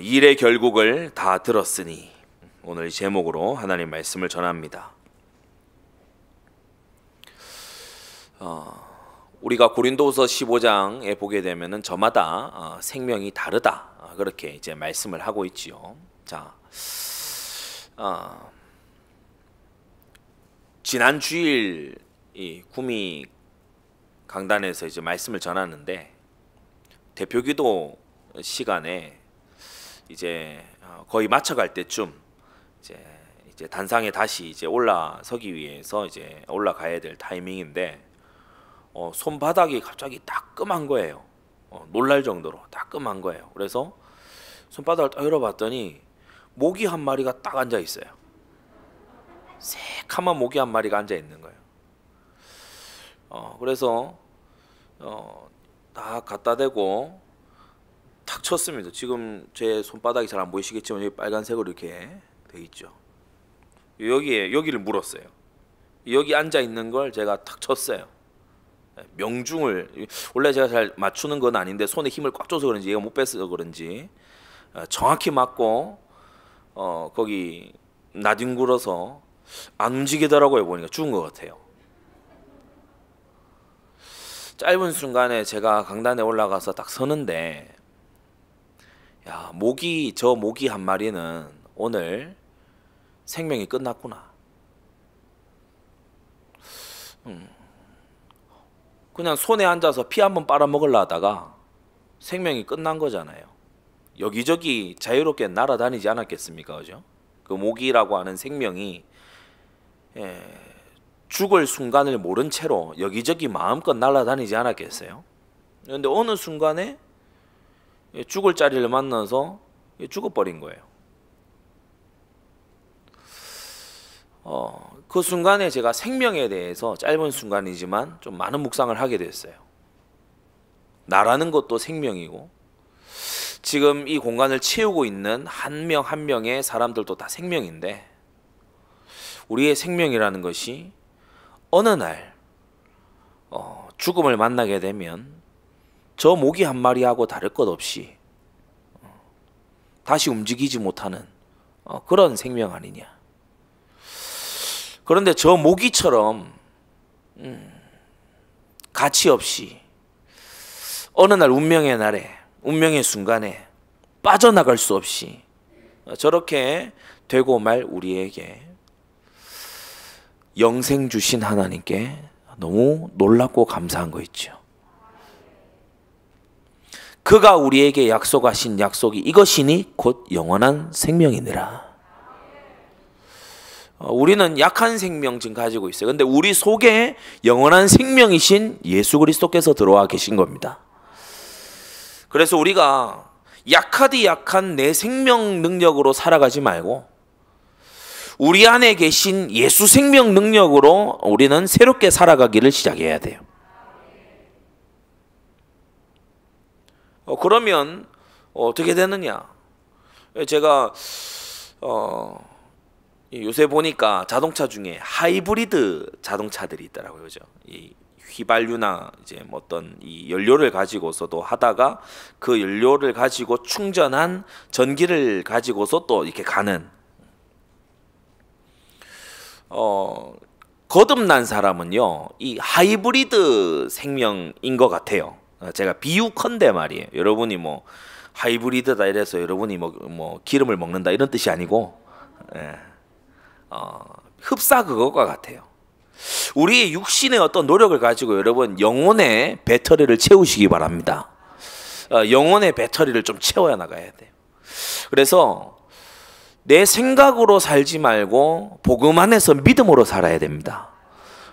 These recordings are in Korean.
일의 결국을 다 들었으니, 오늘 제목으로 하나님 말씀을 전합니다. 우리가 고린도후서 15장에 보게 되면은 저마다 생명이 다르다, 그렇게 이제 말씀을 하고 있지요. 자, 지난 주일 이 구미 강단에서 이제 말씀을 전하는데, 대표기도 시간에 이제 거의 마쳐갈 때쯤 이제 단상에 다시 이제 올라서기 위해서 이제 올라가야 될 타이밍인데, 손바닥이 갑자기 따끔한 거예요. 놀랄 정도로 따끔한 거예요. 그래서 손바닥을 딱 열어봤더니 모기 한 마리가 딱 앉아 있어요. 새카만 모기 한 마리가 앉아 있는 거예요. 그래서 딱 갖다 대고 탁 쳤습니다. 지금 제 손바닥이 잘 안 보이시겠지만 여기 빨간색으로 이렇게 돼 있죠. 여기를 물었어요. 여기 앉아 있는 걸 제가 탁 쳤어요. 명중을, 원래 제가 잘 맞추는 건 아닌데 손에 힘을 꽉 줘서 그런지, 얘가 못 뺐어서 그런지 정확히 맞고 거기 나뒹굴어서 안 움직이더라고요. 보니까 죽은 것 같아요. 짧은 순간에 제가 강단에 올라가서 딱 서는데, 야, 저 모기 한 마리는 오늘 생명이 끝났구나. 그냥 손에 앉아서 피 한번 빨아먹으려 하다가 생명이 끝난 거잖아요. 여기저기 자유롭게 날아다니지 않았겠습니까? 그죠? 그 모기라고 하는 생명이 죽을 순간을 모른 채로 여기저기 마음껏 날아다니지 않았겠어요? 그런데 어느 순간에 죽을 자리를 만나서 죽어버린 거예요. 그 순간에 제가 생명에 대해서 짧은 순간이지만 좀 많은 묵상을 하게 됐어요. 나라는 것도 생명이고, 지금 이 공간을 채우고 있는 한 명 한 명의 사람들도 다 생명인데, 우리의 생명이라는 것이 어느 날 죽음을 만나게 되면 저 모기 한 마리하고 다를 것 없이 다시 움직이지 못하는 그런 생명 아니냐. 그런데 저 모기처럼 가치 없이 어느 날 운명의 순간에 빠져나갈 수 없이 저렇게 되고 말 우리에게 영생 주신 하나님께 너무 놀랍고 감사한 거 있죠. 그가 우리에게 약속하신 약속이 이것이니 곧 영원한 생명이니라. 우리는 약한 생명 지금 가지고 있어요. 근데 우리 속에 영원한 생명이신 예수 그리스도께서 들어와 계신 겁니다. 그래서 우리가 약하디 약한 내 생명 능력으로 살아가지 말고 우리 안에 계신 예수 생명 능력으로 우리는 새롭게 살아가기를 시작해야 돼요. 그러면 어떻게 되느냐? 제가 요새 보니까 자동차 중에 하이브리드 자동차들이 있더라고요. 그죠? 이 휘발유나 이제 뭐 어떤 이 연료를 가지고서도 하다가 그 연료를 가지고 충전한 전기를 가지고서 또 이렇게 가는, 거듭난 사람은요, 이 하이브리드 생명인 것 같아요. 제가 비유컨대 말이에요. 여러분이 뭐 하이브리드다 이래서 여러분이 뭐 기름을 먹는다 이런 뜻이 아니고, 흡사 그것과 같아요. 우리의 육신의 어떤 노력을 가지고 여러분 영혼의 배터리를 채우시기 바랍니다. 영혼의 배터리를 좀 채워야 나가야 돼요. 그래서 내 생각으로 살지 말고 복음 안에서 믿음으로 살아야 됩니다.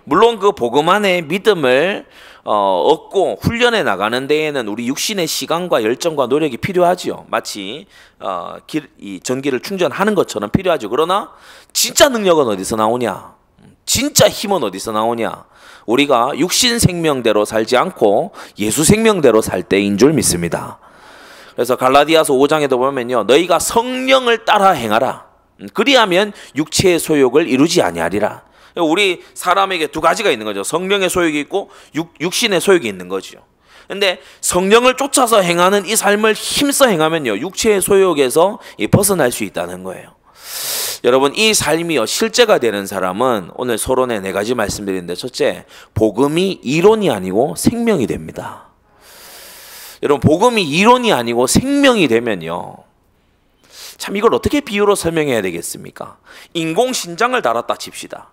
물론 그 복음 안에 믿음을 얻고 훈련해 나가는 데에는 우리 육신의 시간과 열정과 노력이 필요하지요. 마치 이 전기를 충전하는 것처럼 필요하죠. 그러나 진짜 능력은 어디서 나오냐? 진짜 힘은 어디서 나오냐? 우리가 육신 생명대로 살지 않고 예수 생명대로 살 때인 줄 믿습니다. 그래서 갈라디아서 5장에도 보면요, 너희가 성령을 따라 행하라. 그리하면 육체의 소욕을 이루지 아니하리라. 우리 사람에게 두 가지가 있는 거죠. 성령의 소욕이 있고 육신의 소욕이 있는 거죠. 근데 성령을 쫓아서 행하는 이 삶을 힘써 행하면요, 육체의 소욕에서 벗어날 수 있다는 거예요. 여러분, 이 삶이요 실제가 되는 사람은 오늘 서론에 4가지 말씀드리는데, 첫째, 복음이 이론이 아니고 생명이 됩니다. 여러분, 복음이 이론이 아니고 생명이 되면요, 참 이걸 어떻게 비유로 설명해야 되겠습니까? 인공신장을 달았다 칩시다.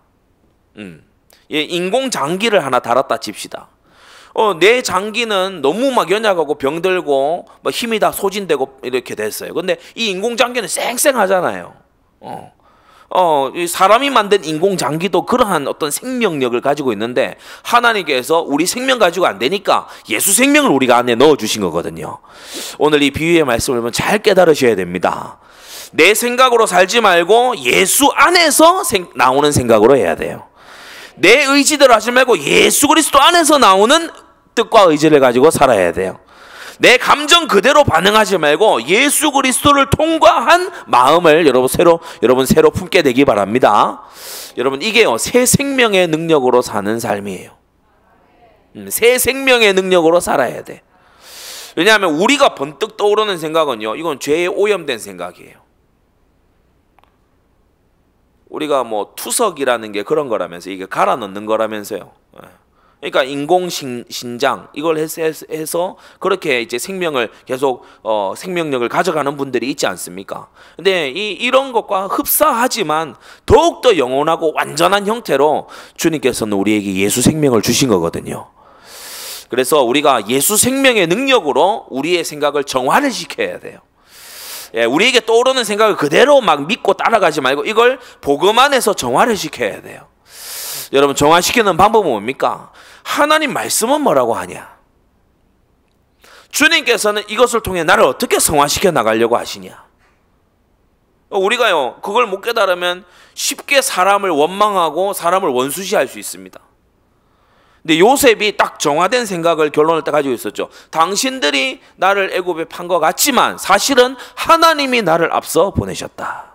인공장기를 하나 달았다 칩시다. 내 장기는 너무 막 연약하고 병들고 뭐 힘이 다 소진되고 이렇게 됐어요. 근데 이 인공장기는 쌩쌩하잖아요. 이 사람이 만든 인공장기도 그러한 어떤 생명력을 가지고 있는데, 하나님께서 우리 생명 가지고 안 되니까 예수 생명을 우리가 안에 넣어주신 거거든요. 오늘 이 비유의 말씀을 보면 잘 깨달으셔야 됩니다. 내 생각으로 살지 말고 예수 안에서 나오는 생각으로 해야 돼요. 내 의지대로 하지 말고 예수 그리스도 안에서 나오는 뜻과 의지를 가지고 살아야 돼요. 내 감정 그대로 반응하지 말고 예수 그리스도를 통과한 마음을 여러분 새로 품게 되기 바랍니다. 여러분, 이게요 새 생명의 능력으로 사는 삶이에요. 새 생명의 능력으로 살아야 돼. 왜냐하면 우리가 번뜩 떠오르는 생각은요, 이건 죄에 오염된 생각이에요. 우리가 뭐 투석이라는 게 그런 거라면서, 이게 갈아 넣는 거라면서요. 그러니까 인공신장 이걸 해서 그렇게 이제 생명을 계속 생명력을 가져가는 분들이 있지 않습니까? 근데 이런 것과 흡사하지만 더욱더 영원하고 완전한 형태로 주님께서는 우리에게 예수 생명을 주신 거거든요. 그래서 우리가 예수 생명의 능력으로 우리의 생각을 정화를 시켜야 돼요. 우리에게 떠오르는 생각을 그대로 막 믿고 따라가지 말고 이걸 복음 안에서 정화를 시켜야 돼요. 여러분, 정화시키는 방법은 뭡니까? 하나님 말씀은 뭐라고 하냐? 주님께서는 이것을 통해 나를 어떻게 성화시켜 나가려고 하시냐? 우리가요 그걸 못 깨달으면 쉽게 사람을 원망하고 사람을 원수시할 수 있습니다. 근데 요셉이 딱 정화된 생각을 결론을 딱 가지고 있었죠. 당신들이 나를 애굽에 판 것 같지만 사실은 하나님이 나를 앞서 보내셨다.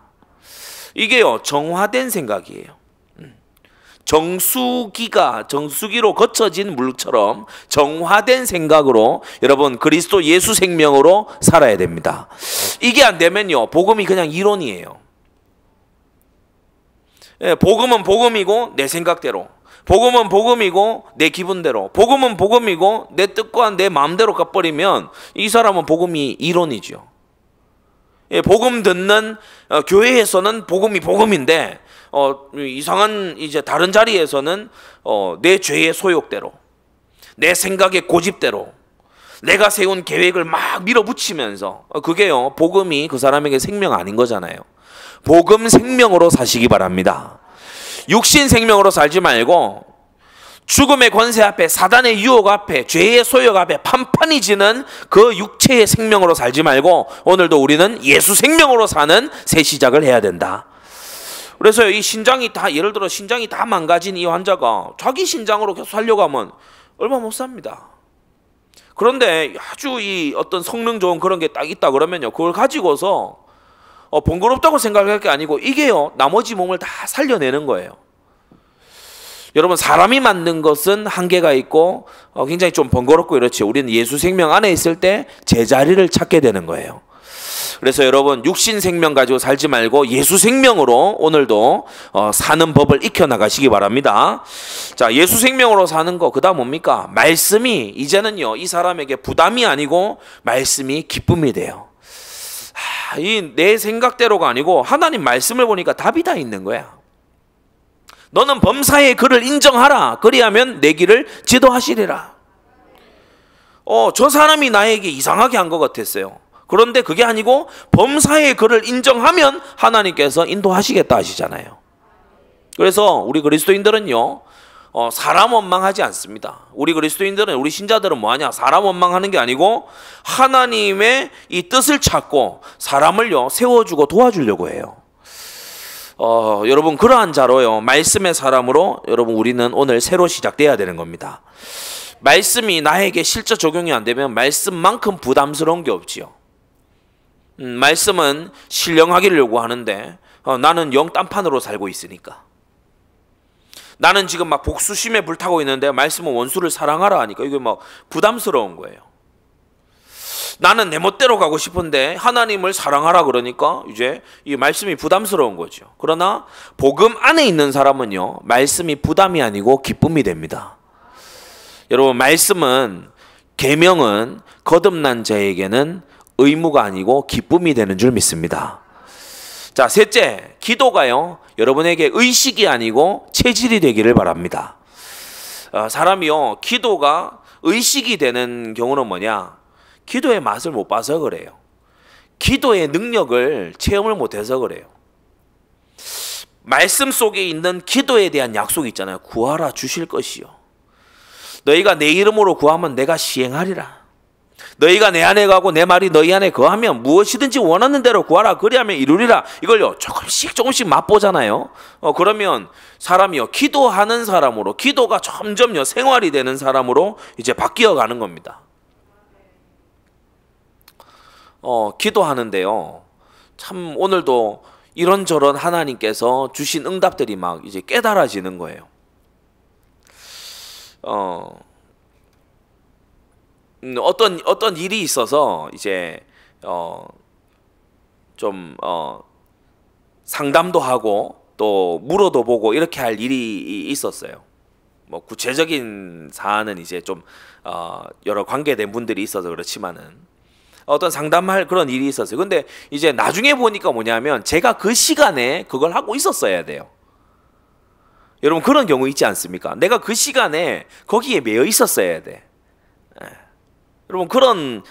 이게요 정화된 생각이에요. 정수기로 거쳐진 물처럼 정화된 생각으로 여러분 그리스도 예수 생명으로 살아야 됩니다. 이게 안 되면요 복음이 그냥 이론이에요. 복음은 복음이고 내 생각대로, 복음은 복음이고 내 기분대로, 복음은 복음이고 내 뜻과 내 마음대로 가버리면 이 사람은 복음이 이론이죠. 복음 듣는 교회에서는 복음이 복음인데 이상한 이제 다른 자리에서는 내 죄의 소욕대로, 내 생각의 고집대로, 내가 세운 계획을 막 밀어붙이면서 그게요 복음이 그 사람에게 생명 아닌 거잖아요. 복음 생명으로 사시기 바랍니다. 육신 생명으로 살지 말고 죽음의 권세 앞에, 사단의 유혹 앞에, 죄의 소욕 앞에 판판이 지는 그 육체의 생명으로 살지 말고 오늘도 우리는 예수 생명으로 사는 새 시작을 해야 된다. 그래서 이 신장이 다, 예를 들어 신장이 다 망가진 이 환자가 자기 신장으로 계속 살려고 하면 얼마 못 삽니다. 그런데 아주 이 어떤 성능 좋은 그런 게 딱 있다 그러면요 그걸 가지고서 번거롭다고 생각할 게 아니고 이게요 나머지 몸을 다 살려내는 거예요. 여러분, 사람이 만든 것은 한계가 있고 굉장히 좀 번거롭고 이렇지, 우리는 예수 생명 안에 있을 때 제자리를 찾게 되는 거예요. 그래서 여러분 육신 생명 가지고 살지 말고 예수 생명으로 오늘도 사는 법을 익혀나가시기 바랍니다. 자, 예수 생명으로 사는 거, 그 다음 뭡니까? 말씀이 이제는요 이 사람에게 부담이 아니고 말씀이 기쁨이 돼요. 이 내 생각대로가 아니고 하나님 말씀을 보니까 답이 다 있는 거야. 너는 범사의 그를 인정하라. 그리하면 내 길을 지도하시리라. 저 사람이 나에게 이상하게 한 것 같았어요. 그런데 그게 아니고 범사의 그를 인정하면 하나님께서 인도하시겠다 하시잖아요. 그래서 우리 그리스도인들은요 사람 원망하지 않습니다. 우리 그리스도인들은, 우리 신자들은 뭐하냐? 사람 원망하는 게 아니고 하나님의 이 뜻을 찾고 사람을요 세워주고 도와주려고 해요. 여러분 그러한 자로요 말씀의 사람으로 여러분 우리는 오늘 새로 시작돼야 되는 겁니다. 말씀이 나에게 실제 적용이 안 되면 말씀만큼 부담스러운 게 없지요. 말씀은 신령하기를 요구하는데 나는 영 딴판으로 살고 있으니까, 나는 지금 막 복수심에 불타고 있는데 말씀은 원수를 사랑하라 하니까 이게 막 부담스러운 거예요. 나는 내 멋대로 가고 싶은데 하나님을 사랑하라 그러니까 이제 이 말씀이 부담스러운 거죠. 그러나 복음 안에 있는 사람은요, 말씀이 부담이 아니고 기쁨이 됩니다. 여러분, 말씀은, 계명은 거듭난 자에게는 의무가 아니고 기쁨이 되는 줄 믿습니다. 자, 셋째, 기도가요, 여러분에게 의식이 아니고 체질이 되기를 바랍니다. 사람이요, 기도가 의식이 되는 경우는 뭐냐? 기도의 맛을 못 봐서 그래요. 기도의 능력을 체험을 못해서 그래요. 말씀 속에 있는 기도에 대한 약속이 있잖아요. 구하라 주실 것이요. 너희가 내 이름으로 구하면 내가 시행하리라. 너희가 내 안에 가고 내 말이 너희 안에 거하면 무엇이든지 원하는 대로 구하라. 그리하면 이루리라. 이걸요, 조금씩 맛보잖아요. 그러면 사람이요, 기도하는 사람으로, 기도가 점점요 생활이 되는 사람으로 이제 바뀌어 가는 겁니다. 기도하는데요, 참 오늘도 이런저런 하나님께서 주신 응답들이 막 이제 깨달아지는 거예요. 어떤 일이 있어서 이제 좀 상담도 하고 또 물어도 보고 이렇게 할 일이 있었어요. 뭐 구체적인 사안은 이제 좀 여러 관계된 분들이 있어서 그렇지만은 어떤 상담할 그런 일이 있었어요. 근데 이제 나중에 보니까 뭐냐면 제가 그 시간에 그걸 하고 있었어야 돼요. 여러분, 그런 경우 있지 않습니까? 내가 그 시간에 거기에 매여 있었어야 돼. 여러분, 그런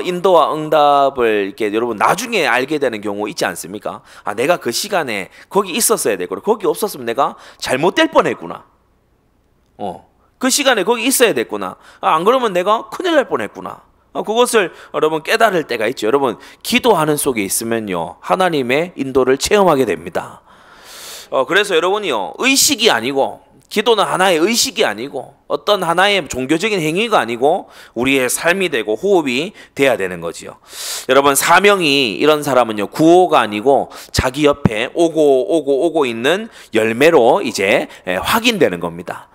인도와 응답을 이렇게 여러분 나중에 알게 되는 경우 있지 않습니까? 아, 내가 그 시간에 거기 있었어야 되고 거기 없었으면 내가 잘못될 뻔했구나. 그 시간에 거기 있어야 됐구나. 안 그러면 내가 큰일 날 뻔했구나. 그것을 여러분 깨달을 때가 있죠. 여러분, 기도하는 속에 있으면요, 하나님의 인도를 체험하게 됩니다. 그래서 여러분이요, 의식이 아니고, 기도는 하나의 의식이 아니고 어떤 하나의 종교적인 행위가 아니고 우리의 삶이 되고 호흡이 돼야 되는 거지요. 여러분, 사명이 이런 사람은요, 구호가 아니고 자기 옆에 오고 있는 열매로 이제 확인되는 겁니다.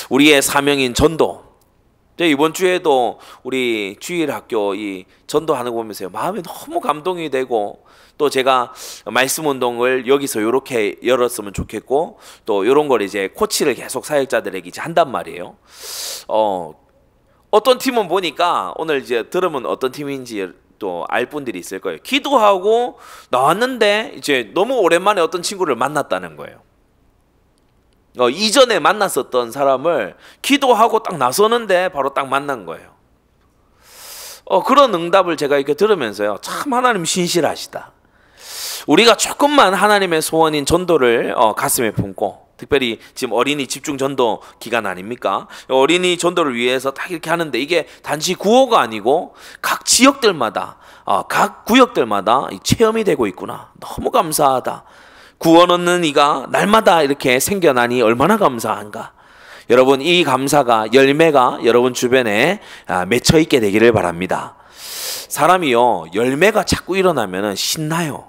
우리의 사명인 전도, 이번 주에도 우리 주일학교 이 전도하는 거 보면서 마음이 너무 감동이 되고, 또 제가 말씀 운동을 여기서 이렇게 열었으면 좋겠고, 또 이런 걸 이제 코치를 계속 사역자들에게 이제 한단 말이에요. 어떤 팀은 보니까 오늘 이제 들으면 어떤 팀인지 또 알 분들이 있을 거예요. 기도하고 나왔는데 이제 너무 오랜만에 어떤 친구를 만났다는 거예요. 이전에 만났었던 사람을 기도하고 딱 나서는데 바로 딱 만난 거예요. 그런 응답을 제가 이렇게 들으면서요, 참 하나님 신실하시다. 우리가 조금만 하나님의 소원인 전도를 가슴에 품고, 특별히 지금 어린이 집중 전도 기간 아닙니까? 어린이 전도를 위해서 딱 이렇게 하는데 이게 단지 구호가 아니고 각 지역들마다, 각 구역들마다 체험이 되고 있구나. 너무 감사하다. 구원 얻는 이가 날마다 이렇게 생겨나니 얼마나 감사한가. 여러분, 이 감사가, 열매가 여러분 주변에 맺혀 있게 되기를 바랍니다. 사람이요, 열매가 자꾸 일어나면은 신나요.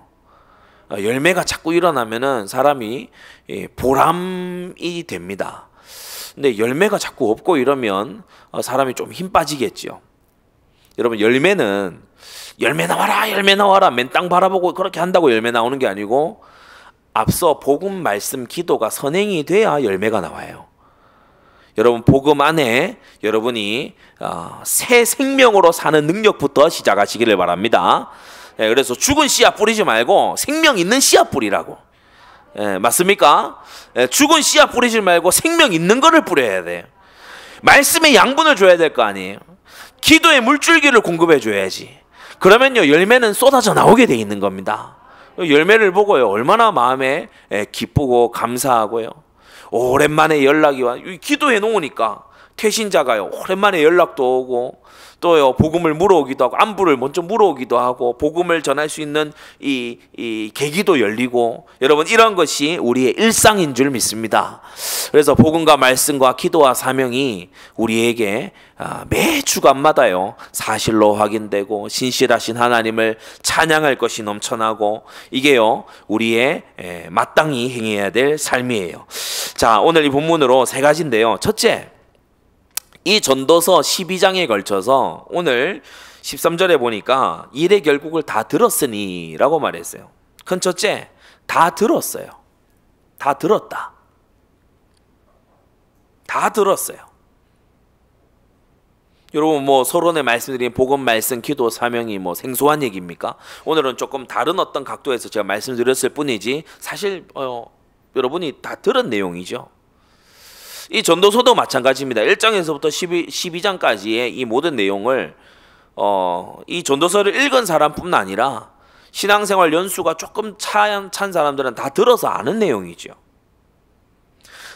열매가 자꾸 일어나면은 사람이 보람이 됩니다. 근데 열매가 자꾸 없고 이러면 사람이 좀 힘 빠지겠죠. 여러분, 열매는 열매 나와라 맨 땅 바라보고 그렇게 한다고 열매 나오는 게 아니고, 앞서 복음, 말씀, 기도가 선행이 돼야 열매가 나와요. 여러분, 복음 안에 여러분이 새 생명으로 사는 능력부터 시작하시기를 바랍니다. 그래서 죽은 씨앗 뿌리지 말고 생명 있는 씨앗 뿌리라고. 맞습니까? 죽은 씨앗 뿌리지 말고 생명 있는 거를 뿌려야 돼요. 말씀의 양분을 줘야 될 거 아니에요. 기도의 물줄기를 공급해 줘야지. 그러면요, 열매는 쏟아져 나오게 돼 있는 겁니다. 열매를 보고요, 얼마나 마음에 기쁘고 감사하고요. 오랜만에 연락이 와. 기도해 놓으니까 태신자가요 오랜만에 연락도 오고 또요 복음을 물어오기도 하고 안부를 먼저 물어오기도 하고 복음을 전할 수 있는 이 계기도 열리고 여러분 이런 것이 우리의 일상인 줄 믿습니다. 그래서 복음과 말씀과 기도와 사명이 우리에게 매 주간마다요 사실로 확인되고 신실하신 하나님을 찬양할 것이 넘쳐나고 이게요 우리의 마땅히 행해야 될 삶이에요. 자, 오늘 이 본문으로 세 가지인데요. 첫째, 이 전도서 12장에 걸쳐서 오늘 13절에 보니까 일의 결국을 다 들었으니 라고 말했어요. 큰 첫째, 다 들었어요. 다 들었다. 다 들었어요. 여러분 뭐 서론에 말씀드린 복음, 말씀, 기도, 사명이 뭐 생소한 얘기입니까? 오늘은 조금 다른 어떤 각도에서 제가 말씀드렸을 뿐이지 사실 여러분이 다 들은 내용이죠. 이 전도서도 마찬가지입니다. 1장에서부터 12장까지의 이 모든 내용을 이 전도서를 읽은 사람뿐만 아니라 신앙생활 연수가 조금 찬 사람들은 다 들어서 아는 내용이죠.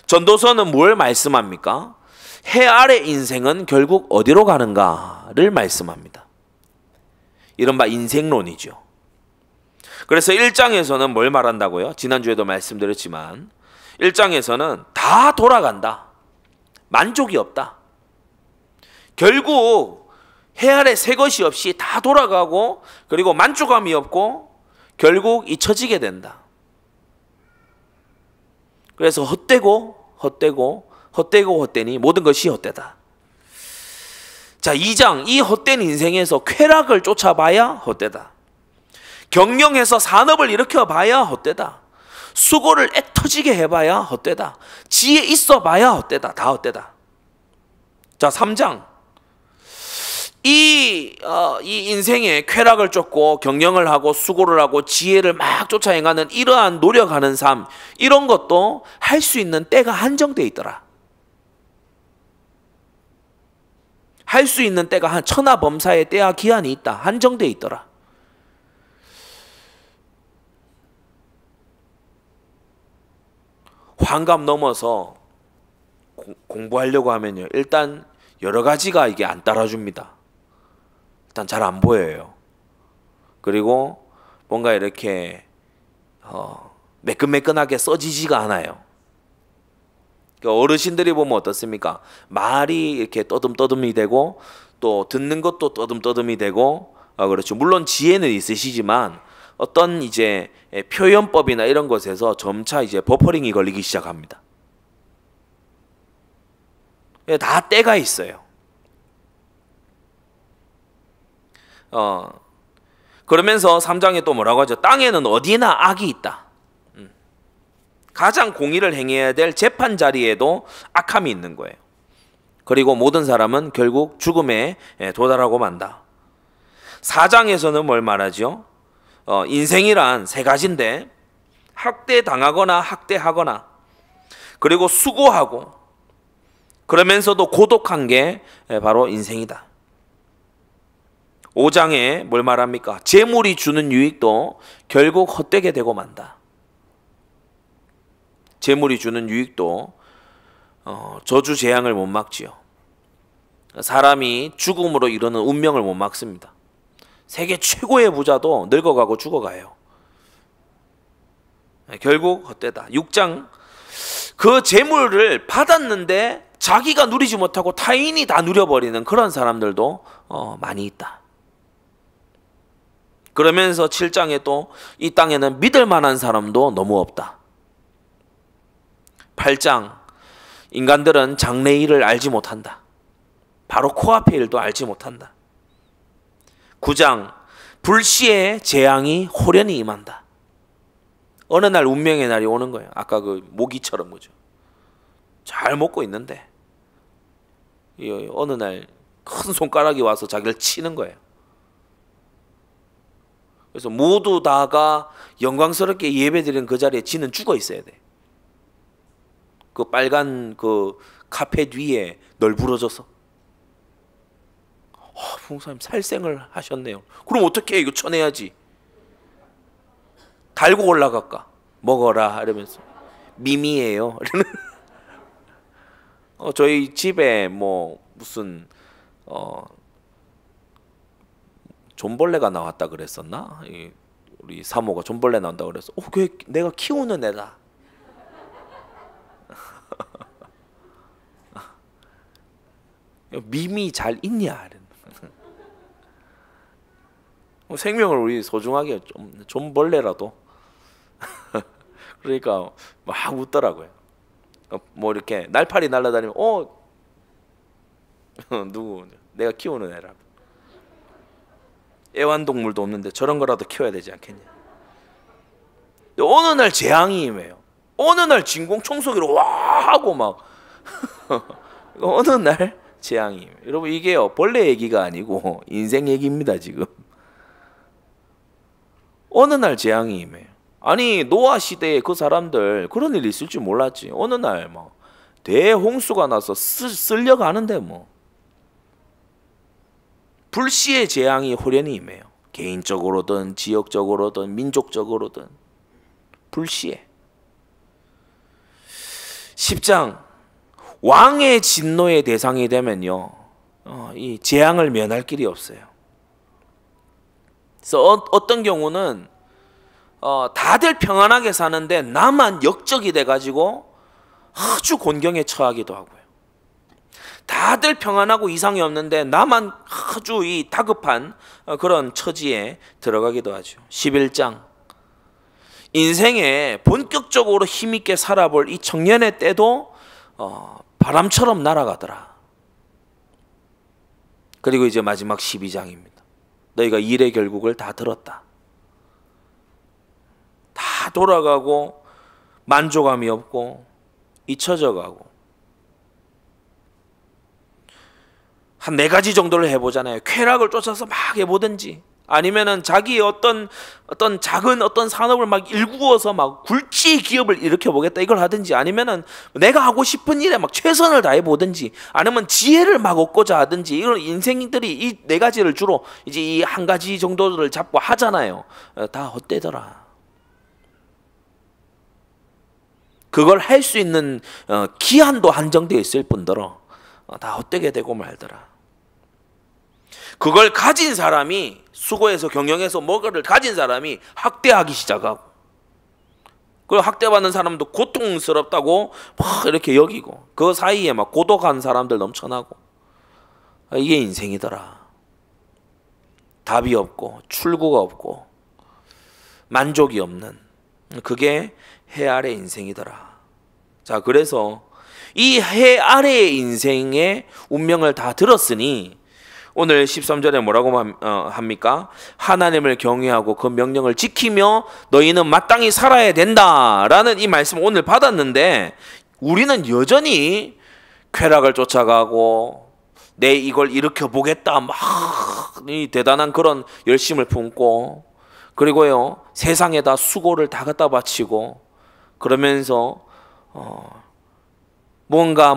전도서는 뭘 말씀합니까? 해 아래 인생은 결국 어디로 가는가를 말씀합니다. 이른바 인생론이죠. 그래서 1장에서는 뭘 말한다고요? 지난주에도 말씀드렸지만 1장에서는 다 돌아간다. 만족이 없다. 결국 해 아래 새 것이 없이 다 돌아가고 그리고 만족감이 없고 결국 잊혀지게 된다. 그래서 헛되니 모든 것이 헛되다. 자, 2장 이 헛된 인생에서 쾌락을 쫓아봐야 헛되다. 경영해서 산업을 일으켜봐야 헛되다. 수고를 애터지게 해봐야 헛되다. 지혜 있어봐야 헛되다. 다 헛되다. 자, 3장 이 인생에 쾌락을 쫓고 경영을 하고 수고를 하고 지혜를 막 쫓아 행하는 이러한 노력하는 삶, 이런 것도 할 수 있는 때가 한정되어 있더라. 할 수 있는 때가 한 천하범사의 때와 기한이 있다. 한정되어 있더라. 환갑 넘어서 공부하려고 하면요, 일단 여러 가지가 이게 안 따라줍니다. 일단 잘 안 보여요. 그리고 뭔가 이렇게 매끈매끈하게 써지지가 않아요. 그러니까 어르신들이 보면 어떻습니까? 말이 이렇게 떠듬떠듬이 되고 또 듣는 것도 떠듬떠듬이 되고 그렇죠. 물론 지혜는 있으시지만 어떤 이제 표현법이나 이런 것에서 점차 이제 버퍼링이 걸리기 시작합니다. 다 때가 있어요. 그러면서 3장에 또 뭐라고 하죠? 땅에는 어디나 악이 있다. 가장 공의를 행해야 될 재판 자리에도 악함이 있는 거예요. 그리고 모든 사람은 결국 죽음에 도달하고 만다. 4장에서는 뭘 말하죠? 인생이란 세 가지인데 학대당하거나 학대하거나 그리고 수고하고 그러면서도 고독한 게 바로 인생이다. 5장에 뭘 말합니까? 재물이 주는 유익도 결국 헛되게 되고 만다. 재물이 주는 유익도 저주 재앙을 못 막지요. 사람이 죽음으로 이르는 운명을 못 막습니다. 세계 최고의 부자도 늙어가고 죽어가요. 결국 헛되다. 6장 그 재물을 받았는데 자기가 누리지 못하고 타인이 다 누려버리는 그런 사람들도 많이 있다. 그러면서 7장에 또 이 땅에는 믿을 만한 사람도 너무 없다. 8장 인간들은 장래의 일을 알지 못한다. 바로 코앞의 일도 알지 못한다. 9장 불시에 재앙이 호련히 임한다. 어느 날 운명의 날이 오는 거예요. 아까 그 모기처럼 그죠. 잘 먹고 있는데 어느 날 큰 손가락이 와서 자기를 치는 거예요. 그래서 모두 다가 영광스럽게 예배드리는 그 자리에 지는 죽어 있어야 돼. 그 빨간 그 카펫 위에 널브러져서. 부목사님 살생을 하셨네요. 그럼 어떻게 해? 이거 쳐내야지. 달고 올라갈까? 먹어라 이러면서. 미미예요. 저희 집에 뭐 무슨 존벌레가 나왔다 그랬었나? 우리 사모가 존벌레 나온다 그래서 그게 내가 키우는 애다. 밈이 잘 있냐? 생명을 우리 소중하게 좀 존벌레라도 그러니까 막 웃더라고요. 뭐 이렇게 날파리 날아다니면 누구 내가 키우는 애라고. 애완동물도 없는데 저런 거라도 키워야 되지 않겠냐. 어느 날 재앙이 임해요. 어느 날 진공청소기로 와 하고 막 어느 날 재앙이 임해요. 여러분 이게요 벌레 얘기가 아니고 인생 얘기입니다 지금. 어느 날 재앙이 임해요. 아니 노아 시대에 그 사람들 그런 일이 있을 줄 몰랐지. 어느 날 뭐 대홍수가 나서 쓸려가는데 뭐 불시의 재앙이 호련히 임해요. 개인적으로든 지역적으로든 민족적으로든 불시에. 10장 왕의 진노의 대상이 되면요 이 재앙을 면할 길이 없어요. 그래서 어떤 경우는 다들 평안하게 사는데 나만 역적이 돼가지고 아주 곤경에 처하기도 하고요. 다들 평안하고 이상이 없는데 나만 아주 이 다급한 그런 처지에 들어가기도 하죠. 11장 인생에 본격적으로 힘있게 살아볼 이 청년의 때도 바람처럼 날아가더라. 그리고 이제 마지막 12장입니다. 너희가 일의 결국을 다 들었다. 다 돌아가고 만족감이 없고 잊혀져 가고 한 4가지 정도를 해보잖아요. 쾌락을 쫓아서 막 해보든지 아니면은 자기의 어떤 작은 어떤 산업을 막 일구어서 막 굴지 기업을 일으켜 보겠다 이걸 하든지 아니면은 내가 하고 싶은 일에 막 최선을 다해 보든지 아니면 지혜를 막 얻고자 하든지 이런 인생들이 이 4가지를 주로 이제 이 한 가지 정도를 잡고 하잖아요. 다 헛되더라. 그걸 할 수 있는 기한도 한정되어 있을 뿐더러 다 헛되게 되고 말더라. 그걸 가진 사람이 수고해서 경영해서 뭐가를 가진 사람이 학대하기 시작하고 그 학대받는 사람도 고통스럽다고 막 이렇게 여기고 그 사이에 막 고독한 사람들 넘쳐나고 이게 인생이더라. 답이 없고 출구가 없고 만족이 없는 그게 해 아래 인생이더라. 자 그래서 이 해 아래의 인생의 운명을 다 들었으니 오늘 13절에 뭐라고 합니까? 하나님을 경외하고 그 명령을 지키며 너희는 마땅히 살아야 된다라는 이 말씀을 오늘 받았는데 우리는 여전히 쾌락을 쫓아가고 내 이걸 일으켜 보겠다 막 이 대단한 그런 열심을 품고 그리고요 세상에다 수고를 다 갖다 바치고 그러면서 뭔가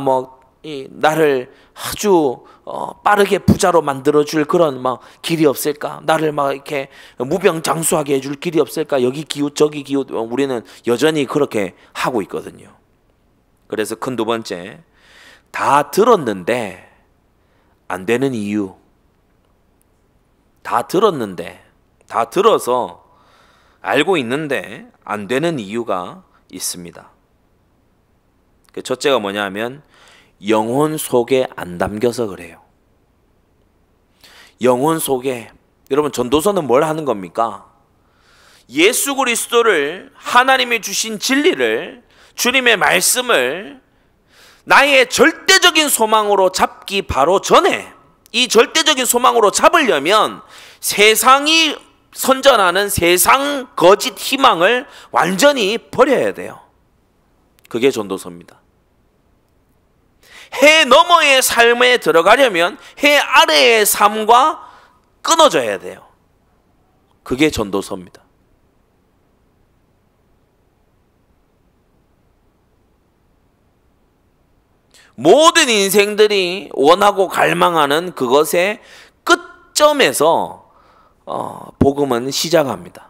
나를 아주 빠르게 부자로 만들어줄 그런 막 길이 없을까? 나를 막 이렇게 무병장수하게 해줄 길이 없을까? 여기 기웃 저기 기웃 우리는 여전히 그렇게 하고 있거든요. 그래서 큰 2번째 다 들었는데 안 되는 이유. 다 들었는데 다 들어서 알고 있는데 안 되는 이유가 있습니다. 그 첫째가 뭐냐면 영혼 속에 안 담겨서 그래요. 영혼 속에 여러분 전도서는 뭘 하는 겁니까? 예수 그리스도를 하나님이 주신 진리를 주님의 말씀을 나의 절대적인 소망으로 잡기 바로 전에 이 절대적인 소망으로 잡으려면 세상이 선전하는 세상 거짓 희망을 완전히 버려야 돼요. 그게 전도서입니다. 해 너머의 삶에 들어가려면 해 아래의 삶과 끊어져야 돼요. 그게 전도서입니다. 모든 인생들이 원하고 갈망하는 그것의 끝점에서 복음은 시작합니다.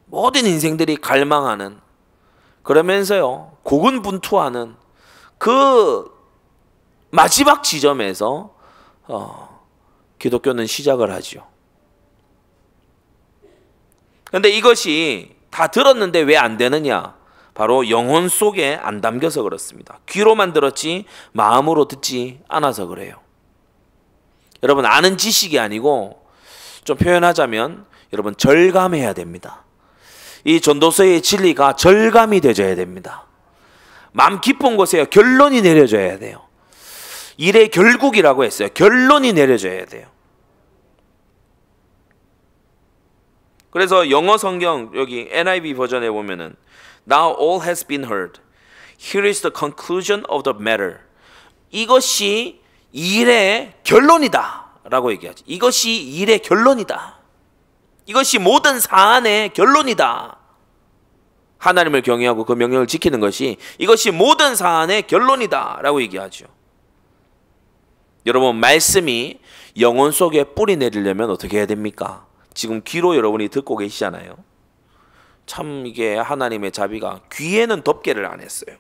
모든 인생들이 갈망하는 그러면서요 고군분투하는 그 마지막 지점에서 기독교는 시작을 하죠. 그런데 이것이 다 들었는데 왜 안 되느냐? 바로 영혼 속에 안 담겨서 그렇습니다. 귀로만 들었지 마음으로 듣지 않아서 그래요. 여러분, 아는 지식이 아니고 좀 표현하자면 여러분 절감해야 됩니다. 이 전도서의 진리가 절감이 되어야 됩니다. 마음 깊은 곳에 결론이 내려져야 돼요. 일의 결국이라고 했어요. 결론이 내려져야 돼요. 그래서 영어 성경 여기 NIV 버전에 보면은 Now all has been heard. Here is the conclusion of the matter. 이것이 일의 결론이다 라고 얘기하지. 이것이 일의 결론이다. 이것이 모든 사안의 결론이다. 하나님을 경외하고 그 명령을 지키는 것이 이것이 모든 사안의 결론이다 라고 얘기하죠. 여러분, 말씀이 영혼 속에 뿌리 내리려면 어떻게 해야 됩니까? 지금 귀로 여러분이 듣고 계시잖아요. 참 이게 하나님의 자비가 귀에는 덮개를 안 했어요.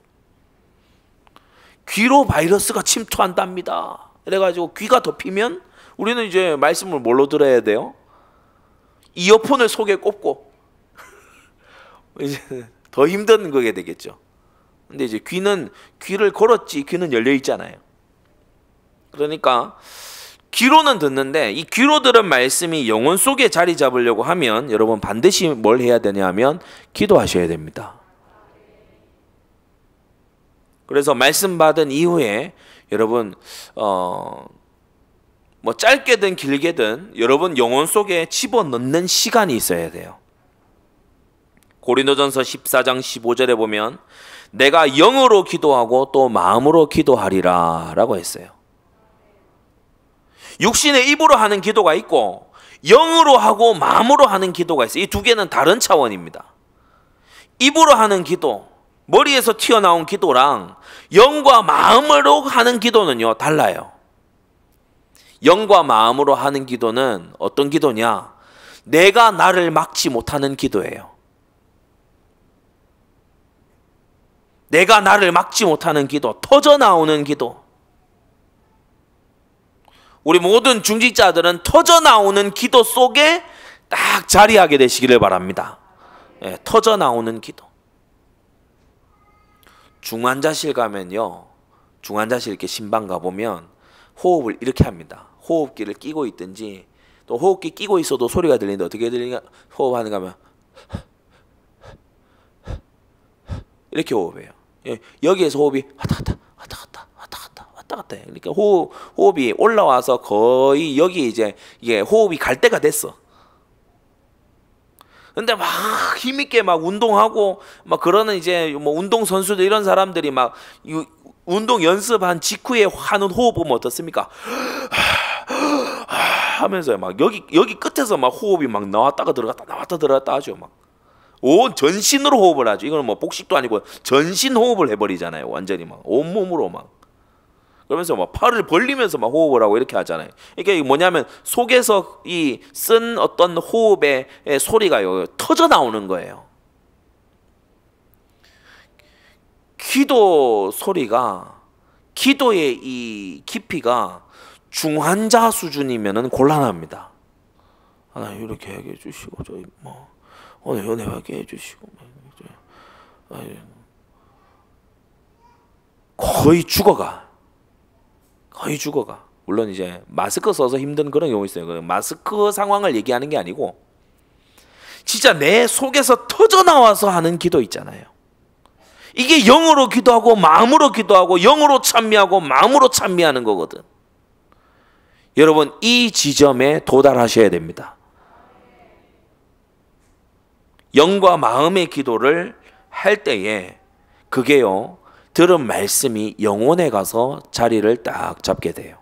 귀로 바이러스가 침투한답니다. 그래가지고 귀가 덮이면 우리는 이제 말씀을 뭘로 들어야 돼요? 이어폰을 속에 꼽고 이제 더 힘든 거게 되겠죠. 근데 이제 귀를 걸었지 귀는 열려 있잖아요. 그러니까 귀로는 듣는데 이 귀로 들은 말씀이 영혼 속에 자리 잡으려고 하면 여러분 반드시 뭘 해야 되냐 하면 기도하셔야 됩니다. 그래서 말씀 받은 이후에 여러분 뭐 짧게든 길게든 여러분 영혼 속에 집어넣는 시간이 있어야 돼요. 고린도전서 14장 15절에 보면 내가 영으로 기도하고 또 마음으로 기도하리라 라고 했어요. 육신의 입으로 하는 기도가 있고 영으로 하고 마음으로 하는 기도가 있어요. 이 두 개는 다른 차원입니다. 입으로 하는 기도, 머리에서 튀어나온 기도랑 영과 마음으로 하는 기도는요 달라요. 영과 마음으로 하는 기도는 어떤 기도냐? 내가 나를 막지 못하는 기도예요. 내가 나를 막지 못하는 기도, 터져 나오는 기도. 우리 모든 중직자들은 터져 나오는 기도 속에 딱 자리하게 되시기를 바랍니다. 예, 터져 나오는 기도. 중환자실 가면요, 중환자실 이렇게 신방 가보면 호흡을 이렇게 합니다. 호흡기를 끼고 있든지, 또 호흡기 끼고 있어도 소리가 들리는데 어떻게 들리냐? 호흡하는가 하면 이렇게 호흡해요. 여기에서 호흡이 왔다 갔다 왔다 갔다 왔다 갔다 왔다 갔다 해. 그러니까 호흡이 올라와서 거의 여기 이제 이게 호흡이 갈 때가 됐어. 근데 막 힘있게 막 운동하고 막 그러는 이제 뭐 운동 선수들 이런 사람들이 막 운동 연습한 직후에 하는 호흡 보면 어떻습니까? 하면서 막 여기 끝에서 막 호흡이 막 나왔다가 들어갔다 나왔다 들어갔다 하죠. 막 온 전신으로 호흡을 하죠. 이거는 뭐 복식도 아니고 전신 호흡을 해버리잖아요. 완전히 막 온몸으로 막. 그러면서 막 팔을 벌리면서 막 호흡을 하고 이렇게 하잖아요. 이게 뭐냐면 속에서 이 쓴 어떤 호흡의 소리가요 터져 나오는 거예요. 기도 소리가, 기도의 이 깊이가 중환자 수준이면은 곤란합니다. 하나님 이렇게 얘기해 주시고 저희 뭐 오늘 은혜하게 해주시고 거의 죽어가. 물론 이제 마스크 써서 힘든 그런 경우 있어요. 마스크 상황을 얘기하는 게 아니고 진짜 내 속에서 터져 나와서 하는 기도 있잖아요. 이게 영으로 기도하고 마음으로 기도하고 영으로 찬미하고 마음으로 찬미하는 거거든. 여러분 이 지점에 도달하셔야 됩니다. 영과 마음의 기도를 할 때에 그게요 들은 말씀이 영혼에 가서 자리를 딱 잡게 돼요.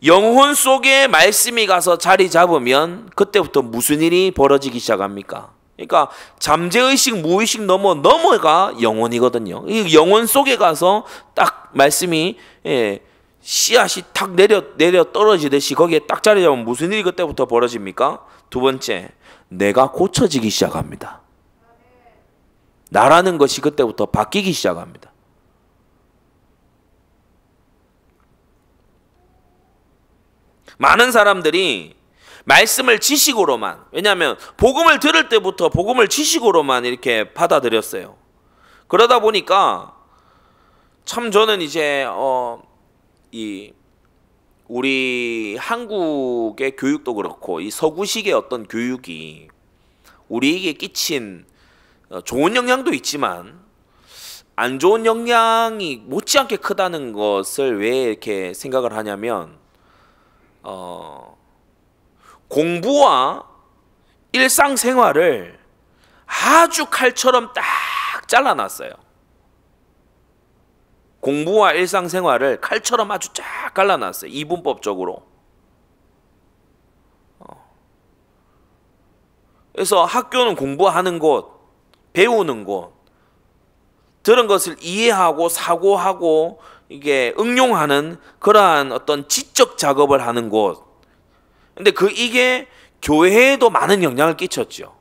영혼 속에 말씀이 가서 자리 잡으면 그때부터 무슨 일이 벌어지기 시작합니까? 그러니까 잠재의식, 무의식 넘어가 영혼이거든요. 이 영혼 속에 가서 딱 말씀이 씨앗이 탁 내려 떨어지듯이 거기에 딱 자리 잡으면 무슨 일이 그때부터 벌어집니까? 두 번째, 내가 고쳐지기 시작합니다. 나라는 것이 그때부터 바뀌기 시작합니다. 많은 사람들이 말씀을 지식으로만, 왜냐하면 복음을 들을 때부터 복음을 지식으로만 이렇게 받아들였어요. 그러다 보니까 참 저는 이제 이 우리 한국의 교육도 그렇고 이 서구식의 어떤 교육이 우리에게 끼친 좋은 영향도 있지만 안 좋은 영향이 못지않게 크다는 것을 왜 이렇게 생각을 하냐면 공부와 일상생활을 아주 칼처럼 딱 잘라놨어요. 공부와 일상생활을 칼처럼 아주 쫙 갈라놨어요. 이분법적으로. 그래서 학교는 공부하는 곳, 배우는 곳, 들은 것을 이해하고 사고하고 이게 응용하는 그러한 어떤 지적 작업을 하는 곳. 근데 이게 교회에도 많은 영향을 끼쳤죠.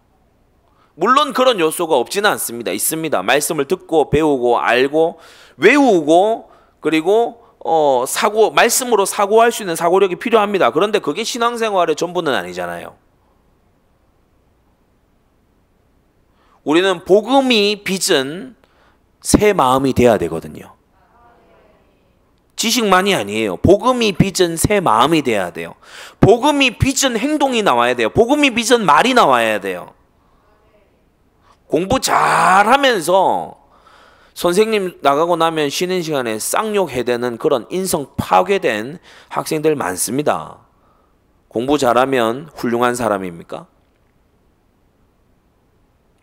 물론 그런 요소가 없지는 않습니다. 있습니다. 말씀을 듣고 배우고 알고 외우고 그리고 말씀으로 사고할 수 있는 사고력이 필요합니다. 그런데 그게 신앙생활의 전부는 아니잖아요. 우리는 복음이 빚은 새 마음이 돼야 되거든요. 지식만이 아니에요. 복음이 빚은 새 마음이 돼야 돼요. 복음이 빚은 행동이 나와야 돼요. 복음이 빚은 말이 나와야 돼요. 공부 잘하면서 선생님 나가고 나면 쉬는 시간에 쌍욕해야 되는 그런 인성 파괴된 학생들 많습니다. 공부 잘하면 훌륭한 사람입니까?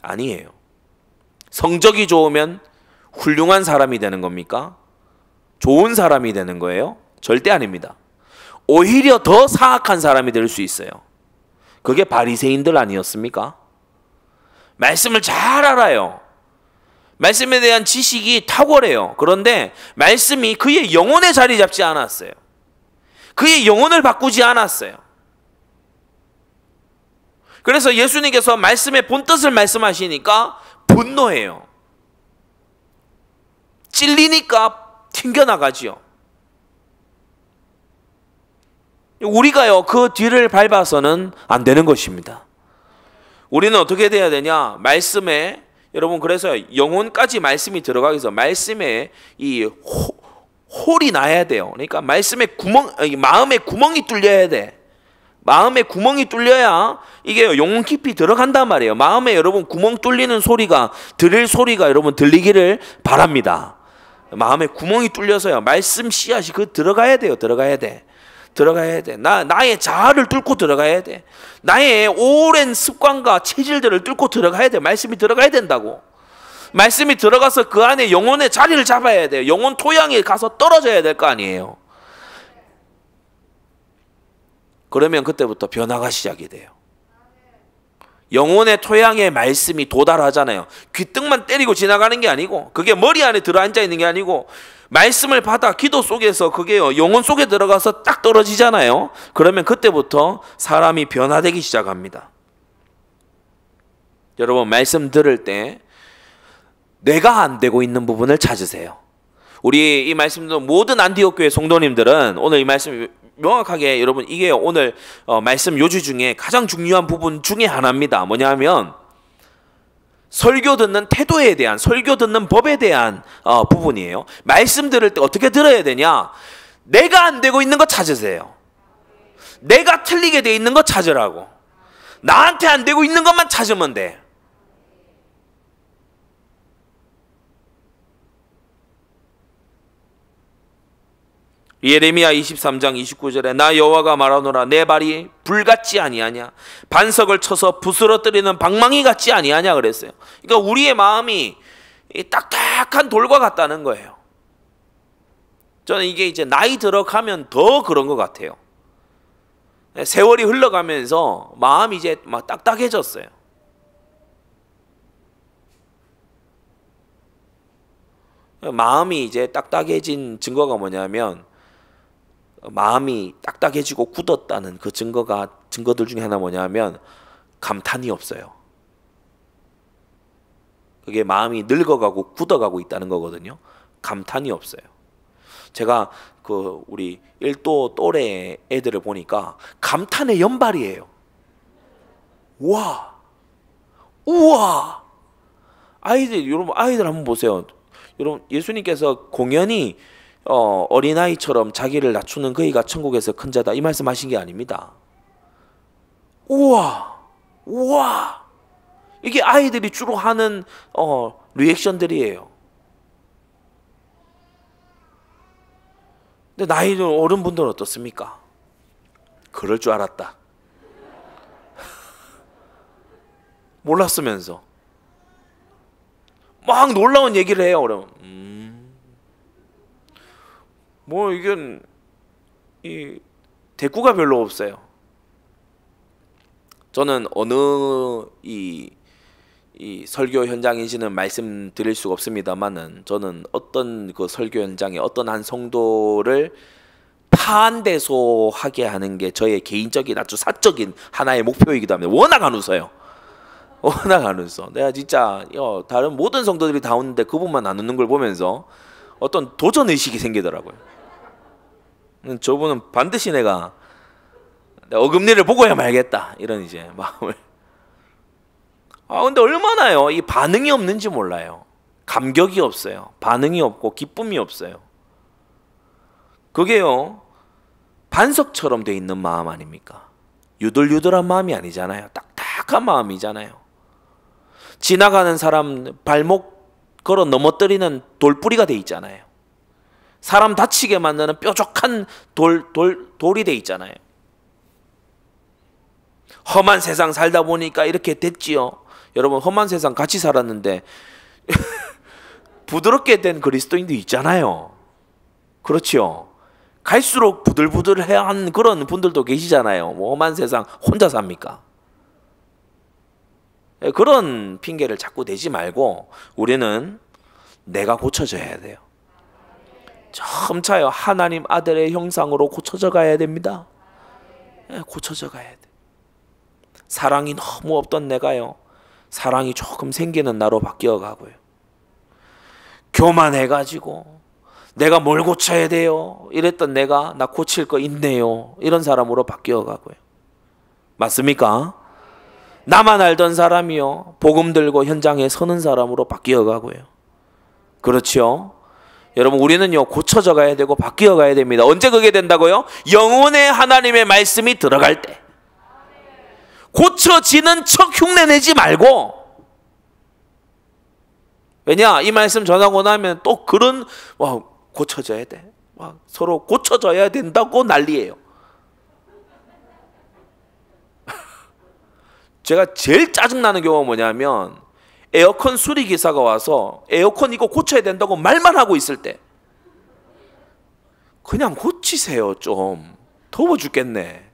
아니에요. 성적이 좋으면 훌륭한 사람이 되는 겁니까? 좋은 사람이 되는 거예요? 절대 아닙니다. 오히려 더 사악한 사람이 될 수 있어요. 그게 바리새인들 아니었습니까? 말씀을 잘 알아요. 말씀에 대한 지식이 탁월해요. 그런데 말씀이 그의 영혼에 자리 잡지 않았어요. 그의 영혼을 바꾸지 않았어요. 그래서 예수님께서 말씀의 본뜻을 말씀하시니까 분노해요. 찔리니까 튕겨나가지요. 우리가요, 그 뒤를 밟아서는 안 되는 것입니다. 우리는 어떻게 돼야 되냐? 말씀에, 여러분, 그래서 영혼까지 말씀이 들어가기 위해서 말씀에 이 홀이 나야 돼요. 그러니까 말씀에 마음에 구멍이 뚫려야 돼. 마음에 구멍이 뚫려야 이게 영혼 깊이 들어간단 말이에요. 마음에 여러분 구멍 뚫리는 소리가, 들을 소리가 여러분 들리기를 바랍니다. 마음에 구멍이 뚫려서요. 말씀 씨앗이 들어가야 돼요. 들어가야 돼. 나의 자아를 뚫고 들어가야 돼. 나의 오랜 습관과 체질들을 뚫고 들어가야 돼. 말씀이 들어가야 된다고. 말씀이 들어가서 그 안에 영혼의 자리를 잡아야 돼요. 영혼 토양에 가서 떨어져야 될 거 아니에요. 그러면 그때부터 변화가 시작이 돼요. 영혼의 토양에 말씀이 도달하잖아요. 귀등만 때리고 지나가는 게 아니고, 그게 머리 안에 들어앉아 있는 게 아니고, 말씀을 받아 기도 속에서 그게요, 영혼 속에 들어가서 딱 떨어지잖아요. 그러면 그때부터 사람이 변화되기 시작합니다. 여러분, 말씀 들을 때 내가 안 되고 있는 부분을 찾으세요. 우리 이 말씀도 모든 안디옥 교회 성도님들은 오늘 이 말씀 명확하게, 여러분, 이게 오늘 말씀 요주 중에 가장 중요한 부분 중에 하나입니다. 뭐냐면 설교 듣는 태도에 대한, 설교 듣는 법에 대한 부분이에요. 말씀 들을 때 어떻게 들어야 되냐? 내가 안 되고 있는 거 찾으세요. 내가 틀리게 돼 있는 거 찾으라고. 나한테 안 되고 있는 것만 찾으면 돼. 예레미야 23장 29절에 나 여호와가 말하노라 내 발이 불같지 아니하냐 반석을 쳐서 부스러뜨리는 방망이 같지 아니하냐 그랬어요. 그러니까 우리의 마음이 딱딱한 돌과 같다는 거예요. 저는 이게 이제 나이 들어가면 더 그런 것 같아요. 세월이 흘러가면서 마음이 이제 막 딱딱해졌어요. 마음이 이제 딱딱해진 증거가 뭐냐면 마음이 딱딱해지고 굳었다는 그 증거들 중에 하나 뭐냐면 감탄이 없어요. 그게 마음이 늙어가고 굳어가고 있다는 거거든요. 감탄이 없어요. 제가 우리 1도 또래 애들을 보니까 감탄의 연발이에요. 와, 우와. 여러분 아이들 한번 보세요. 여러분 예수님께서 공연히 어린아이처럼 자기를 낮추는 그이가 천국에서 큰 자다 이 말씀하신 게 아닙니다. 우와, 우와. 이게 아이들이 주로 하는 리액션들이에요. 근데 나이 든 어른분들은 어떻습니까? 그럴 줄 알았다. 몰랐으면서 막 놀라운 얘기를 해요. 그러면 뭐 이건 이 대꾸가 별로 없어요. 저는 어느 이 설교 현장인지는 말씀드릴 수가 없습니다만은 저는 어떤 그 설교 현장에 어떤 한 성도를 파한대소하게 하는 게 저의 개인적인 아주 사적인 하나의 목표이기도 합니다. 워낙 안 웃어요. 워낙 안 웃어. 내가 진짜 다른 모든 성도들이 다 웃는데 그분만 안 웃는 걸 보면서 어떤 도전 의식이 생기더라고요. 저분은 반드시 내가 어금니를 보고야 말겠다 이런 이제 마음을. 근데 얼마나요? 이 반응이 없는지 몰라요. 감격이 없어요. 반응이 없고 기쁨이 없어요. 그게요 반석처럼 돼 있는 마음 아닙니까? 유들유들한 마음이 아니잖아요. 딱딱한 마음이잖아요. 지나가는 사람 발목 걸어 넘어뜨리는 돌뿌리가 돼 있잖아요. 사람 다치게 만드는 뾰족한 돌이 돼 있잖아요. 험한 세상 살다 보니까 이렇게 됐지요. 여러분 험한 세상 같이 살았는데 부드럽게 된 그리스도인도 있잖아요. 그렇지요. 갈수록 부들부들해한 그런 분들도 계시잖아요. 뭐 험한 세상 혼자 삽니까? 그런 핑계를 자꾸 대지 말고 우리는 내가 고쳐져야 돼요. 점차요 하나님 아들의 형상으로 고쳐져 가야 됩니다. 고쳐져 가야 돼. 사랑이 너무 없던 내가요 사랑이 조금 생기는 나로 바뀌어 가고요. 교만해가지고 내가 뭘 고쳐야 돼요 이랬던 내가 나 고칠 거 있네요 이런 사람으로 바뀌어 가고요. 맞습니까? 나만 알던 사람이요 복음 들고 현장에 서는 사람으로 바뀌어 가고요. 그렇죠? 여러분 우리는요 고쳐져 가야 되고 바뀌어 가야 됩니다. 언제 그게 된다고요? 영혼의 하나님의 말씀이 들어갈 때. 고쳐지는 척 흉내내지 말고. 왜냐 이 말씀 전하고 나면 또 그런 고쳐져야 돼 서로 고쳐져야 된다고 난리예요. 제가 제일 짜증나는 경우가 뭐냐면 에어컨 수리기사가 와서 에어컨 이거 고쳐야 된다고 말만 하고 있을 때 그냥 고치세요. 좀 더워 죽겠네.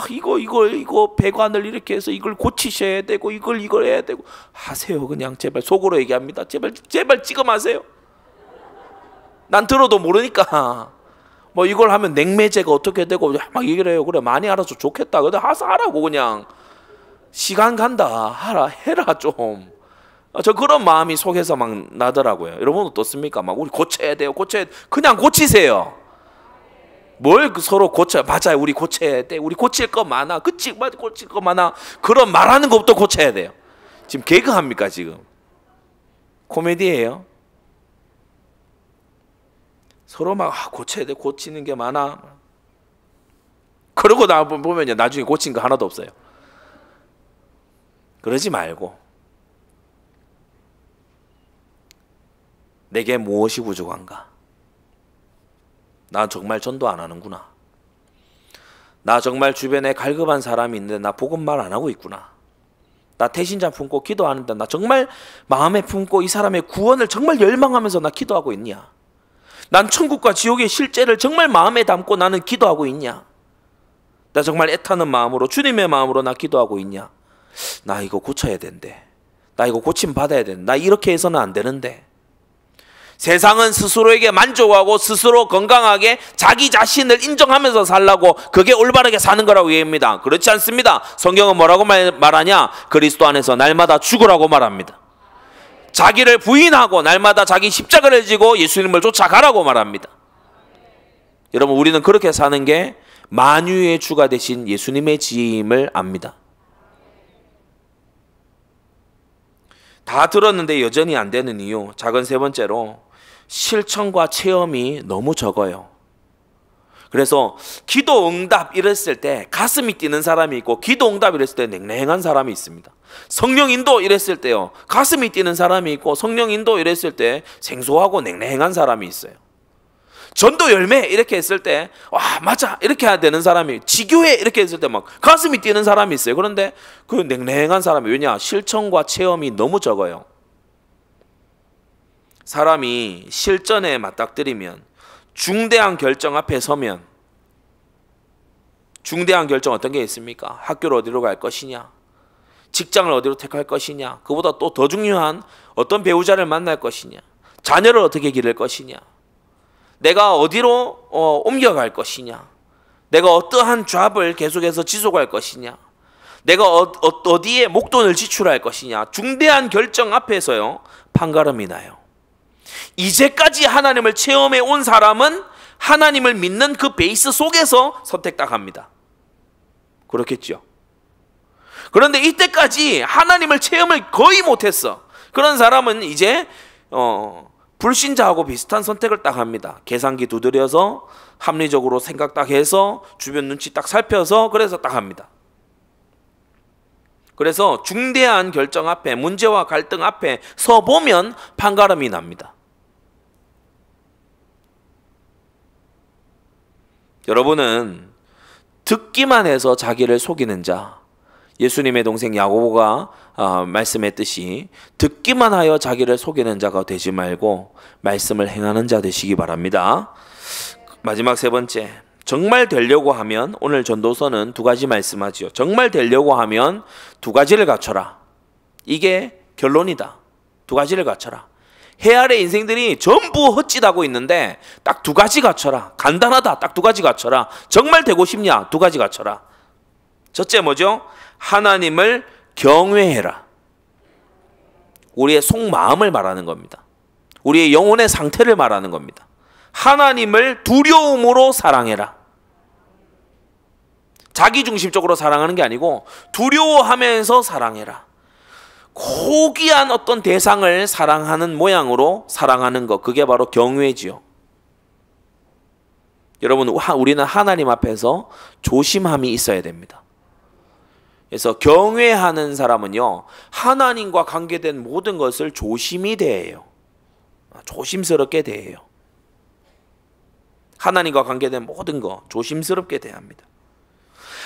이거 배관을 이렇게 해서 이걸 고치셔야 되고 이걸 해야 되고 하세요. 그냥 제발 속으로 얘기합니다. 제발 지금 하세요. 난 들어도 모르니까 뭐 이걸 하면 냉매제가 어떻게 되고 막 얘기를 해요. 그래 많이 알아서 좋겠다. 근데 하라고 그냥 시간 간다 해라 좀. 저 그런 마음이 속에서 막 나더라고요. 여러분 어떻습니까? 막 우리 고쳐야 돼요. 그냥 고치세요. 뭘 서로 고쳐. 맞아요. 우리 고쳐야 돼. 우리 고칠 거 많아. 그치? 맞아. 고칠 거 많아. 그런 말하는 것부터 고쳐야 돼요. 지금 개그합니까 지금? 코미디예요. 서로 막 고쳐야 돼. 고치는 게 많아. 그러고 나 보면 나중에 고친 거 하나도 없어요. 그러지 말고 내게 무엇이 부족한가? 나 정말 전도 안 하는구나. 나 정말 주변에 갈급한 사람이 있는데 나 복음 말 안 하고 있구나. 나 태신자 품고 기도하는데 나 정말 마음에 품고 이 사람의 구원을 정말 열망하면서 나 기도하고 있냐? 난 천국과 지옥의 실제를 정말 마음에 담고 나는 기도하고 있냐? 나 정말 애타는 마음으로 주님의 마음으로 나 기도하고 있냐? 나 이거 고쳐야 된대. 나 이거 고침 받아야 된대. 나 이렇게 해서는 안 되는데. 세상은 스스로에게 만족하고 스스로 건강하게 자기 자신을 인정하면서 살라고 그게 올바르게 사는 거라고 얘기합니다. 그렇지 않습니다. 성경은 뭐라고 말하냐? 그리스도 안에서 날마다 죽으라고 말합니다. 자기를 부인하고 날마다 자기 십자가를 지고 예수님을 쫓아가라고 말합니다. 여러분, 우리는 그렇게 사는 게 만유의 주가 되신 예수님의 지혜임을 압니다. 다 들었는데 여전히 안 되는 이유, 작은 세 번째로 실천과 체험이 너무 적어요. 그래서 기도 응답 이랬을 때 가슴이 뛰는 사람이 있고, 기도 응답 이랬을 때 냉랭한 사람이 있습니다. 성령 인도 이랬을 때요, 가슴이 뛰는 사람이 있고, 성령 인도 이랬을 때 생소하고 냉랭한 사람이 있어요. 전도 열매 이렇게 했을 때 와 맞아 이렇게 해야 되는 사람이, 지교회 이렇게 했을 때 막 가슴이 뛰는 사람이 있어요. 그런데 그 냉랭한 사람이, 왜냐? 실천과 체험이 너무 적어요. 사람이 실전에 맞닥뜨리면, 중대한 결정 앞에 서면, 중대한 결정 어떤 게 있습니까? 학교를 어디로 갈 것이냐, 직장을 어디로 택할 것이냐, 그보다 또 더 중요한 어떤 배우자를 만날 것이냐, 자녀를 어떻게 기를 것이냐, 내가 어디로 옮겨갈 것이냐, 내가 어떠한 잡을 계속해서 지속할 것이냐, 내가 어디에 목돈을 지출할 것이냐, 중대한 결정 앞에서요 판가름이 나요. 이제까지 하나님을 체험해 온 사람은 하나님을 믿는 그 베이스 속에서 선택 딱 합니다. 그렇겠죠. 그런데 이때까지 하나님을 체험을 거의 못했어. 그런 사람은 이제 불신자하고 비슷한 선택을 딱 합니다. 계산기 두드려서 합리적으로 생각 딱 해서 주변 눈치 딱 살펴서 그래서 딱 합니다. 그래서 중대한 결정 앞에, 문제와 갈등 앞에 서 보면 판가름이 납니다. 여러분은 듣기만 해서 자기를 속이는 자, 예수님의 동생 야고보가 말씀했듯이 듣기만 하여 자기를 속이는 자가 되지 말고 말씀을 행하는 자 되시기 바랍니다. 마지막 세 번째, 정말 되려고 하면, 오늘 전도서는 두 가지 말씀하지요. 정말 되려고 하면 두 가지를 갖춰라. 이게 결론이다. 두 가지를 갖춰라. 해 아래 인생들이 전부 헛짓하고 있는데 딱 두 가지 갖춰라. 간단하다. 딱 두 가지 갖춰라. 정말 되고 싶냐? 두 가지 갖춰라. 첫째 뭐죠? 하나님을 경외해라. 우리의 속마음을 말하는 겁니다. 우리의 영혼의 상태를 말하는 겁니다. 하나님을 두려움으로 사랑해라. 자기중심적으로 사랑하는 게 아니고 두려워하면서 사랑해라. 고귀한 어떤 대상을 사랑하는 모양으로 사랑하는 것, 그게 바로 경외지요. 여러분, 우리는 하나님 앞에서 조심함이 있어야 됩니다. 그래서 경외하는 사람은요, 하나님과 관계된 모든 것을 조심히 대해요. 조심스럽게 대해요. 하나님과 관계된 모든 거 조심스럽게 대합니다.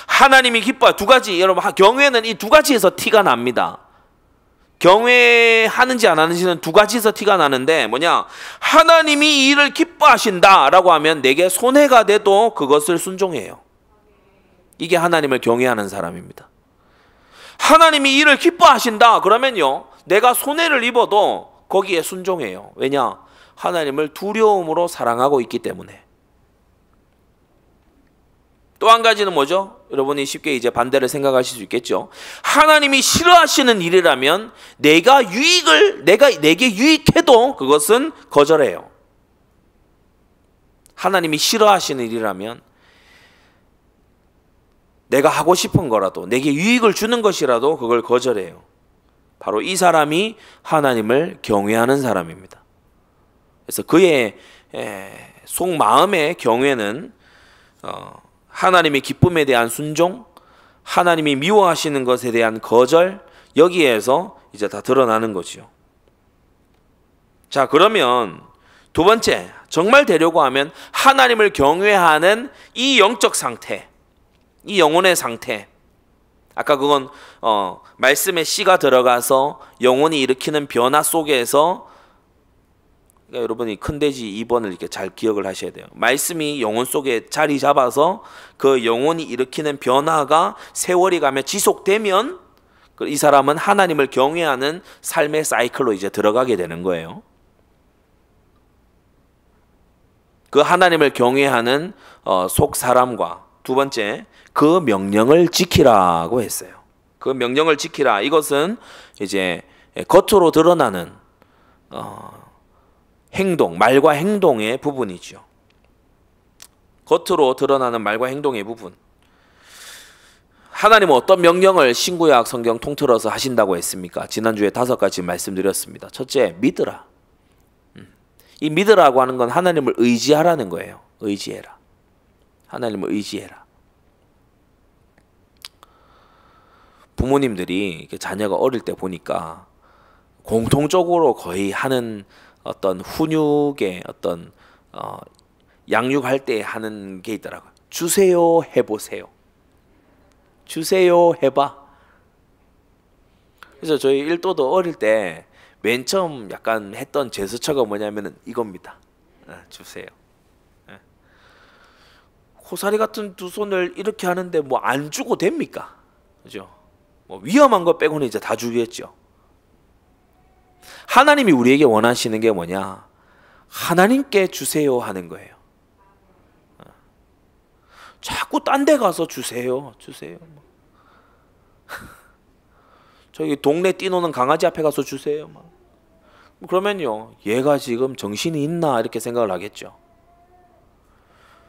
하나님이 기뻐, 두 가지, 여러분, 경외는 이 두 가지에서 티가 납니다. 경외하는지 안 하는지는 두 가지에서 티가 나는데, 뭐냐? 하나님이 이 일을 기뻐하신다 라고 하면 내게 손해가 돼도 그것을 순종해요. 이게 하나님을 경외하는 사람입니다. 하나님이 이 일을 기뻐하신다 그러면요, 내가 손해를 입어도 거기에 순종해요. 왜냐? 하나님을 두려움으로 사랑하고 있기 때문에. 또 한 가지는 뭐죠? 여러분이 쉽게 이제 반대를 생각하실 수 있겠죠. 하나님이 싫어하시는 일이라면 내게 유익해도 그것은 거절해요. 하나님이 싫어하시는 일이라면 내가 하고 싶은 거라도, 내게 유익을 주는 것이라도 그걸 거절해요. 바로 이 사람이 하나님을 경외하는 사람입니다. 그래서 그의 속마음의 경외는 하나님의 기쁨에 대한 순종, 하나님이 미워하시는 것에 대한 거절, 여기에서 이제 다 드러나는 거지요. 자, 그러면 두 번째, 정말 되려고 하면 하나님을 경외하는 이 영적 상태, 이 영혼의 상태, 아까 그건 말씀에 씨가 들어가서 영혼이 일으키는 변화 속에서, 그러니까 여러분이 큰 돼지 2번을 이렇게 잘 기억을 하셔야 돼요. 말씀이 영혼 속에 자리 잡아서 그 영혼이 일으키는 변화가 세월이 가며 지속되면 이 사람은 하나님을 경외하는 삶의 사이클로 이제 들어가게 되는 거예요. 그 하나님을 경외하는 속 사람과 두 번째 그 명령을 지키라고 했어요. 그 명령을 지키라. 이것은 이제 겉으로 드러나는 행동, 말과 행동의 부분이죠. 겉으로 드러나는 말과 행동의 부분. 하나님은 어떤 명령을 신구약 성경 통틀어서 하신다고 했습니까? 지난주에 5가지 말씀드렸습니다. 첫째, 믿으라. 이 믿으라고 하는 건 하나님을 의지하라는 거예요. 의지해라. 하나님을 의지해라. 부모님들이 자녀가 어릴 때 보니까 공통적으로 거의 하는 어떤 훈육의 어떤 양육할 때 하는 게 있더라고요. 주세요, 해보세요. 주세요, 해봐. 그래서 저희 일도도 어릴 때 맨 처음 약간 했던 제스처가 뭐냐면은 이겁니다. 주세요. 고사리 같은 두 손을 이렇게 하는데 뭐 안 주고 됩니까? 그죠? 뭐 위험한 거 빼고는 이제 다 주겠죠. 하나님이 우리에게 원하시는 게 뭐냐? 하나님께 주세요 하는 거예요. 자꾸 딴 데 가서 주세요. 주세요. 저기 동네 뛰노는 강아지 앞에 가서 주세요. 그러면요, 얘가 지금 정신이 있나 이렇게 생각을 하겠죠.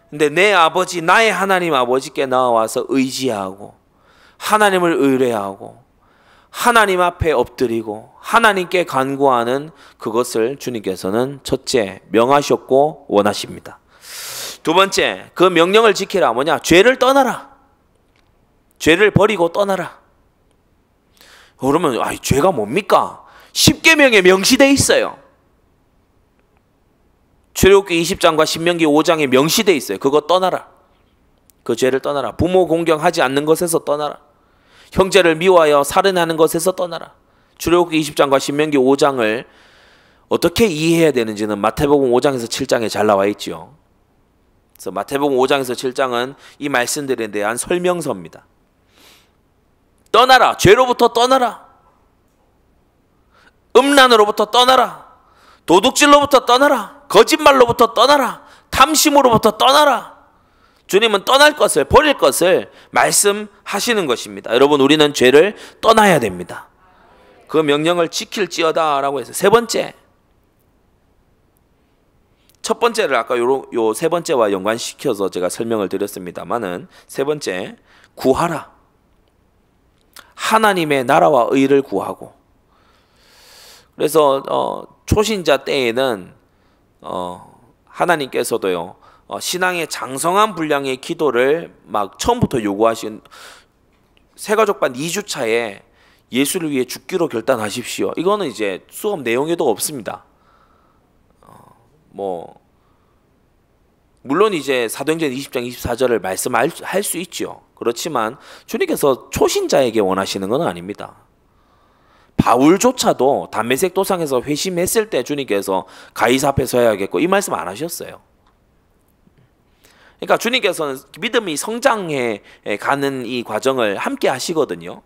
근데 내 아버지, 나의 하나님 아버지께 나와서 의지하고 하나님을 의뢰하고 하나님 앞에 엎드리고 하나님께 간구하는 그것을 주님께서는 첫째 명하셨고 원하십니다. 두 번째, 그 명령을 지키라. 뭐냐? 죄를 떠나라. 죄를 버리고 떠나라. 그러면 죄가 뭡니까? 10계명에 명시되어 있어요. 출애굽기 20장과 신명기 5장에 명시되어 있어요. 그거 떠나라. 그 죄를 떠나라. 부모 공경하지 않는 것에서 떠나라. 형제를 미워하여 살인하는 것에서 떠나라. 출애굽기 20장과 신명기 5장을 어떻게 이해해야 되는지는 마태복음 5장에서 7장에 잘 나와 있죠. 그래서 마태복음 5장에서 7장은 이 말씀들에 대한 설명서입니다. 떠나라. 죄로부터 떠나라. 음란으로부터 떠나라. 도둑질로부터 떠나라. 거짓말로부터 떠나라. 탐심으로부터 떠나라. 주님은 떠날 것을, 버릴 것을 말씀하시는 것입니다. 여러분, 우리는 죄를 떠나야 됩니다. 그 명령을 지킬지어다 라고 해서 세 번째, 첫 번째를 아까 요 세 번째와 연관시켜서 제가 설명을 드렸습니다만은, 세 번째, 구하라. 하나님의 나라와 의를 구하고. 그래서 초신자 때에는 하나님께서도요, 신앙의 장성한 분량의 기도를 막 처음부터 요구하신, 새가족반 2주차에 예수를 위해 죽기로 결단하십시오. 이거는 이제 수업 내용에도 없습니다. 물론 이제 사도행전 20장 24절을 말씀할 수 있죠. 그렇지만 주님께서 초신자에게 원하시는 건 아닙니다. 바울조차도 담메색 도상에서 회심했을 때 주님께서 가이사 앞에 서야겠고 이 말씀 안 하셨어요. 그러니까 주님께서는 믿음이 성장해 가는 이 과정을 함께 하시거든요.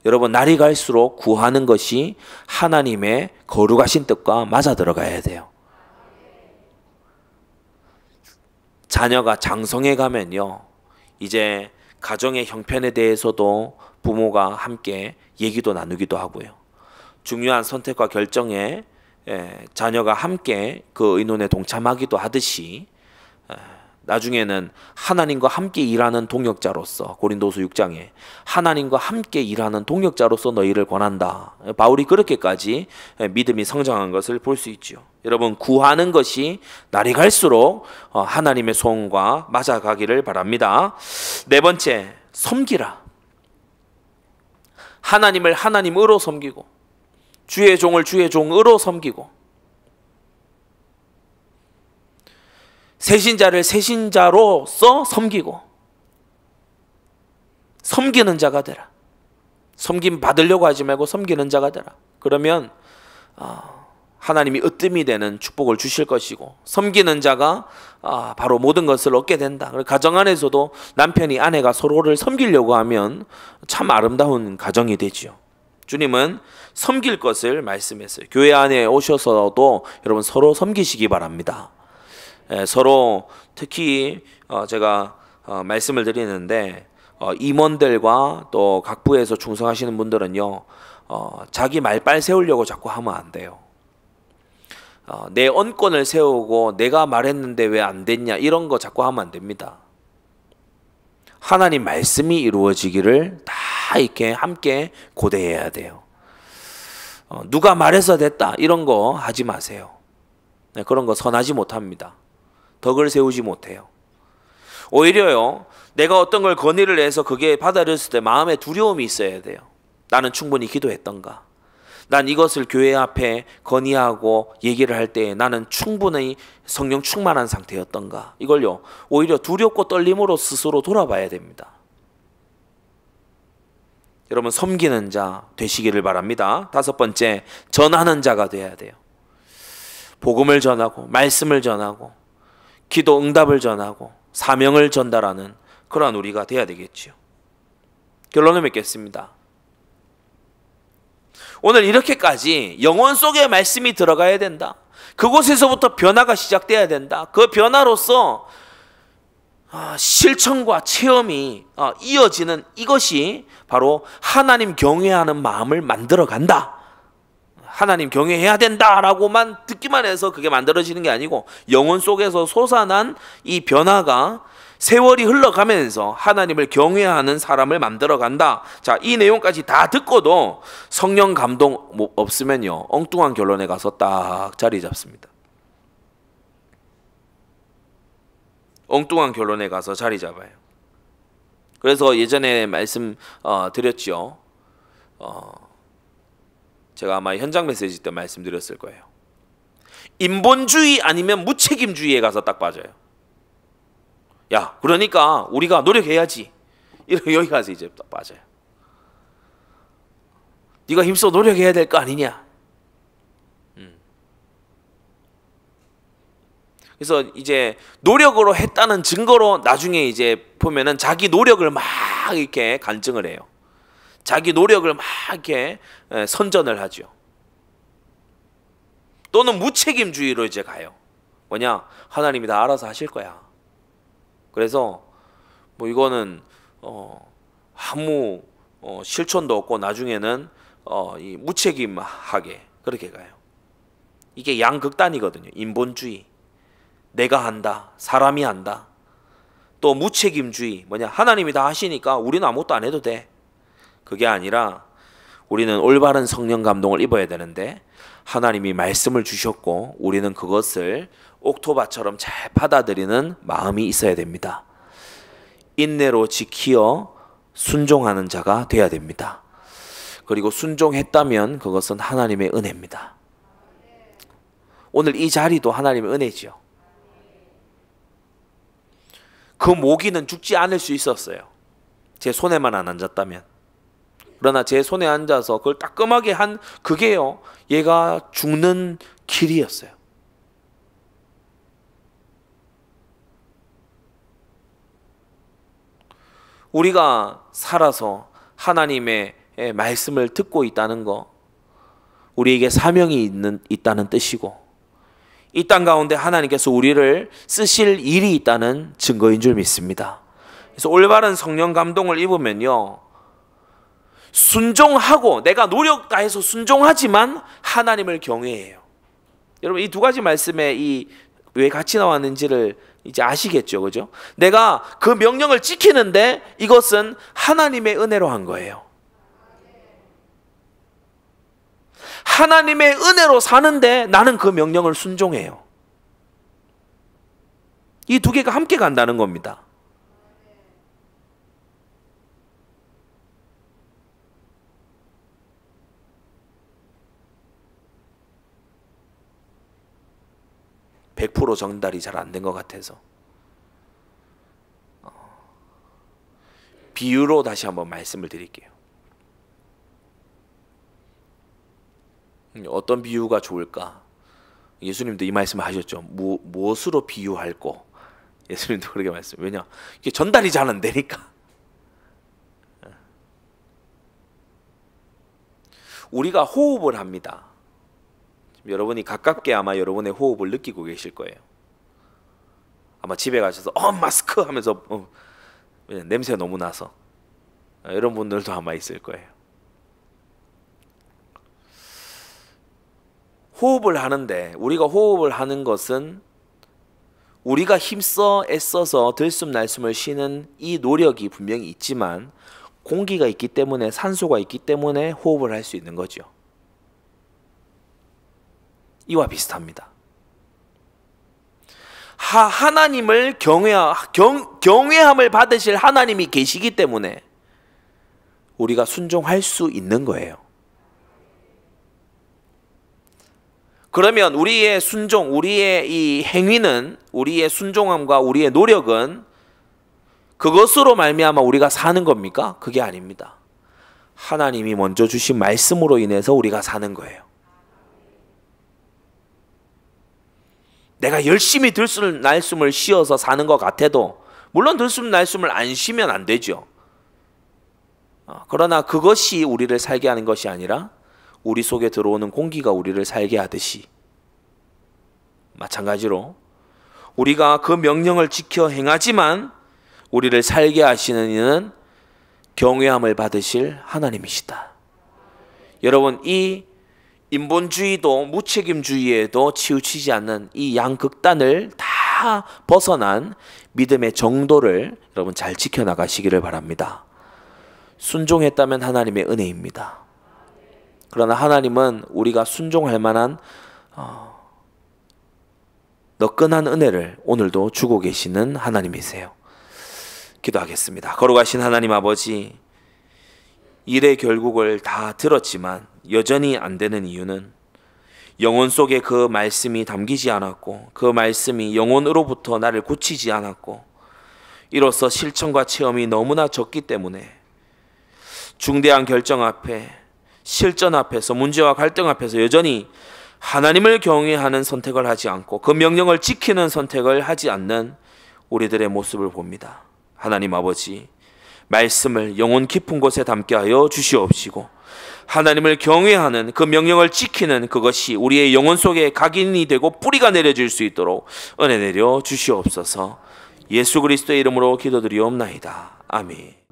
여러분, 날이 갈수록 구하는 것이 하나님의 거룩하신 뜻과 맞아 들어가야 돼요. 자녀가 장성해 가면요, 이제 가정의 형편에 대해서도 부모가 함께 얘기도 나누기도 하고요. 중요한 선택과 결정에 자녀가 함께 그 의논에 동참하기도 하듯이 나중에는 하나님과 함께 일하는 동역자로서, 고린도서 6장에 하나님과 함께 일하는 동역자로서 너희를 권한다. 바울이 그렇게까지 믿음이 성장한 것을 볼 수 있죠. 여러분, 구하는 것이 날이 갈수록 하나님의 소원과 맞아가기를 바랍니다. 네 번째, 섬기라. 하나님을 하나님으로 섬기고 주의 종을 주의 종으로 섬기고 새신자를 새신자로서 섬기고 섬기는 자가 되라. 섬김 받으려고 하지 말고 섬기는 자가 되라. 그러면 하나님이 으뜸이 되는 축복을 주실 것이고, 섬기는 자가 바로 모든 것을 얻게 된다. 가정 안에서도 남편이 아내가 서로를 섬기려고 하면 참 아름다운 가정이 되지요. 주님은 섬길 것을 말씀했어요. 교회 안에 오셔서도 여러분 서로 섬기시기 바랍니다. 서로 특히 제가 말씀을 드리는데 임원들과 또 각 부에서 충성하시는 분들은요, 자기 말빨 세우려고 자꾸 하면 안 돼요. 내 언권을 세우고 내가 말했는데 왜 안 됐냐 이런 거 자꾸 하면 안 됩니다. 하나님 말씀이 이루어지기를 다 이렇게 함께 고대해야 돼요. 누가 말해서 됐다 이런 거 하지 마세요. 그런 거 선하지 못합니다. 덕을 세우지 못해요. 오히려요, 내가 어떤 걸 건의를 해서 그게 받아들였을 때 마음에 두려움이 있어야 돼요. 나는 충분히 기도했던가? 난 이것을 교회 앞에 건의하고 얘기를 할 때 나는 충분히 성령 충만한 상태였던가? 이걸요, 오히려 두렵고 떨림으로 스스로 돌아봐야 됩니다. 여러분, 섬기는 자 되시기를 바랍니다. 5번째, 전하는 자가 돼야 돼요. 복음을 전하고 말씀을 전하고 기도 응답을 전하고 사명을 전달하는 그러한 우리가 돼야 되겠지요. 결론을 맺겠습니다. 오늘 이렇게까지 영혼 속에 말씀이 들어가야 된다. 그곳에서부터 변화가 시작돼야 된다. 그 변화로서 실천과 체험이 이어지는 이것이 바로 하나님 경외하는 마음을 만들어 간다. 하나님 경외해야 된다라고만 듣기만 해서 그게 만들어지는 게 아니고 영혼 속에서 솟아난 이 변화가 세월이 흘러가면서 하나님을 경외하는 사람을 만들어 간다. 자, 이 내용까지 다 듣고도 성령 감동 없으면요, 엉뚱한 결론에 가서 딱 자리 잡습니다. 엉뚱한 결론에 가서 자리 잡아요. 그래서 예전에 말씀 드렸죠. 제가 아마 현장 메시지 때 말씀드렸을 거예요. 인본주의 아니면 무책임주의에 가서 딱 빠져요. 야, 그러니까 우리가 노력해야지. 여기 가서 이제 딱 빠져요. 네가 힘써 노력해야 될 거 아니냐. 그래서 이제 노력으로 했다는 증거로 나중에 이제 보면은 자기 노력을 막 이렇게 간증을 해요. 자기 노력을 막 이렇게 선전을 하죠. 또는 무책임주의로 이제 가요. 뭐냐? 하나님이 다 알아서 하실 거야. 그래서 뭐 이거는 아무 실천도 없고 나중에는 이 무책임하게 그렇게 가요. 이게 양극단이거든요. 인본주의, 내가 한다, 사람이 한다. 또 무책임주의, 뭐냐? 하나님이 다 하시니까 우리는 아무것도 안 해도 돼. 그게 아니라 우리는 올바른 성령 감동을 입어야 되는데 하나님이 말씀을 주셨고 우리는 그것을 옥토바처럼 잘 받아들이는 마음이 있어야 됩니다. 인내로 지키어 순종하는 자가 되어야 됩니다. 그리고 순종했다면 그것은 하나님의 은혜입니다. 오늘 이 자리도 하나님의 은혜죠. 그 모기는 죽지 않을 수 있었어요. 제 손에만 안 앉았다면. 그러나 제 손에 앉아서 그걸 따끔하게 한 그게요, 얘가 죽는 길이었어요. 우리가 살아서 하나님의 말씀을 듣고 있다는 거, 우리에게 사명이 있다는 뜻이고, 이 땅 가운데 하나님께서 우리를 쓰실 일이 있다는 증거인 줄 믿습니다. 그래서 올바른 성령 감동을 입으면요, 순종하고 내가 노력 다해서 순종하지만 하나님을 경외해요. 여러분, 이 두 가지 말씀에 왜 같이 나왔는지를 이제 아시겠죠, 그죠? 내가 그 명령을 지키는데 이것은 하나님의 은혜로 한 거예요. 하나님의 은혜로 사는데 나는 그 명령을 순종해요. 이 두 개가 함께 간다는 겁니다. (100%) 전달이 잘 안 된 것 같아서 비유로 다시 한번 말씀을 드릴게요. 어떤 비유가 좋을까? 예수님도 이 말씀을 하셨죠. 무엇으로 비유할꼬? 예수님도 그렇게 말씀. 왜냐? 이게 전달이 잘 안 되니까. 우리가 호흡을 합니다. 여러분이 가깝게 아마 여러분의 호흡을 느끼고 계실 거예요. 아마 집에 가셔서 마스크 하면서 냄새 너무 나서 이런 분들도 아마 있을 거예요. 호흡을 하는데 우리가 호흡을 하는 것은 우리가 힘써 애써서 들숨 날숨을 쉬는 이 노력이 분명히 있지만 공기가 있기 때문에 산소가 있기 때문에 호흡을 할 수 있는 거죠. 이와 비슷합니다. 하나님을 경외함을 받으실 하나님이 계시기 때문에 우리가 순종할 수 있는 거예요. 그러면 우리의 순종, 우리의 이 행위는, 우리의 순종함과 우리의 노력은 그것으로 말미암아 우리가 사는 겁니까? 그게 아닙니다. 하나님이 먼저 주신 말씀으로 인해서 우리가 사는 거예요. 내가 열심히 들숨 날숨을 쉬어서 사는 것 같아도 물론 들숨 날숨을 안 쉬면 안 되죠. 그러나 그것이 우리를 살게 하는 것이 아니라 우리 속에 들어오는 공기가 우리를 살게 하듯이 마찬가지로 우리가 그 명령을 지켜 행하지만 우리를 살게 하시는 이는 경외함을 받으실 하나님이시다. 여러분, 이 인본주의도 무책임주의에도 치우치지 않는 이 양극단을 다 벗어난 믿음의 정도를 여러분 잘 지켜나가시기를 바랍니다. 순종했다면 하나님의 은혜입니다. 그러나 하나님은 우리가 순종할 만한 너끈한 은혜를 오늘도 주고 계시는 하나님이세요. 기도하겠습니다. 거룩하신 하나님 아버지, 일의 결국을 다 들었지만 여전히 안 되는 이유는 영혼 속에 그 말씀이 담기지 않았고 그 말씀이 영혼으로부터 나를 고치지 않았고 이로써 실천과 체험이 너무나 적기 때문에 중대한 결정 앞에, 실전 앞에서, 문제와 갈등 앞에서 여전히 하나님을 경외하는 선택을 하지 않고 그 명령을 지키는 선택을 하지 않는 우리들의 모습을 봅니다. 하나님 아버지, 말씀을 영혼 깊은 곳에 담게 하여 주시옵시고 하나님을 경외하는 그 명령을 지키는 그것이 우리의 영혼 속에 각인이 되고 뿌리가 내려질 수 있도록 은혜 내려 주시옵소서. 예수 그리스도의 이름으로 기도드리옵나이다. 아멘.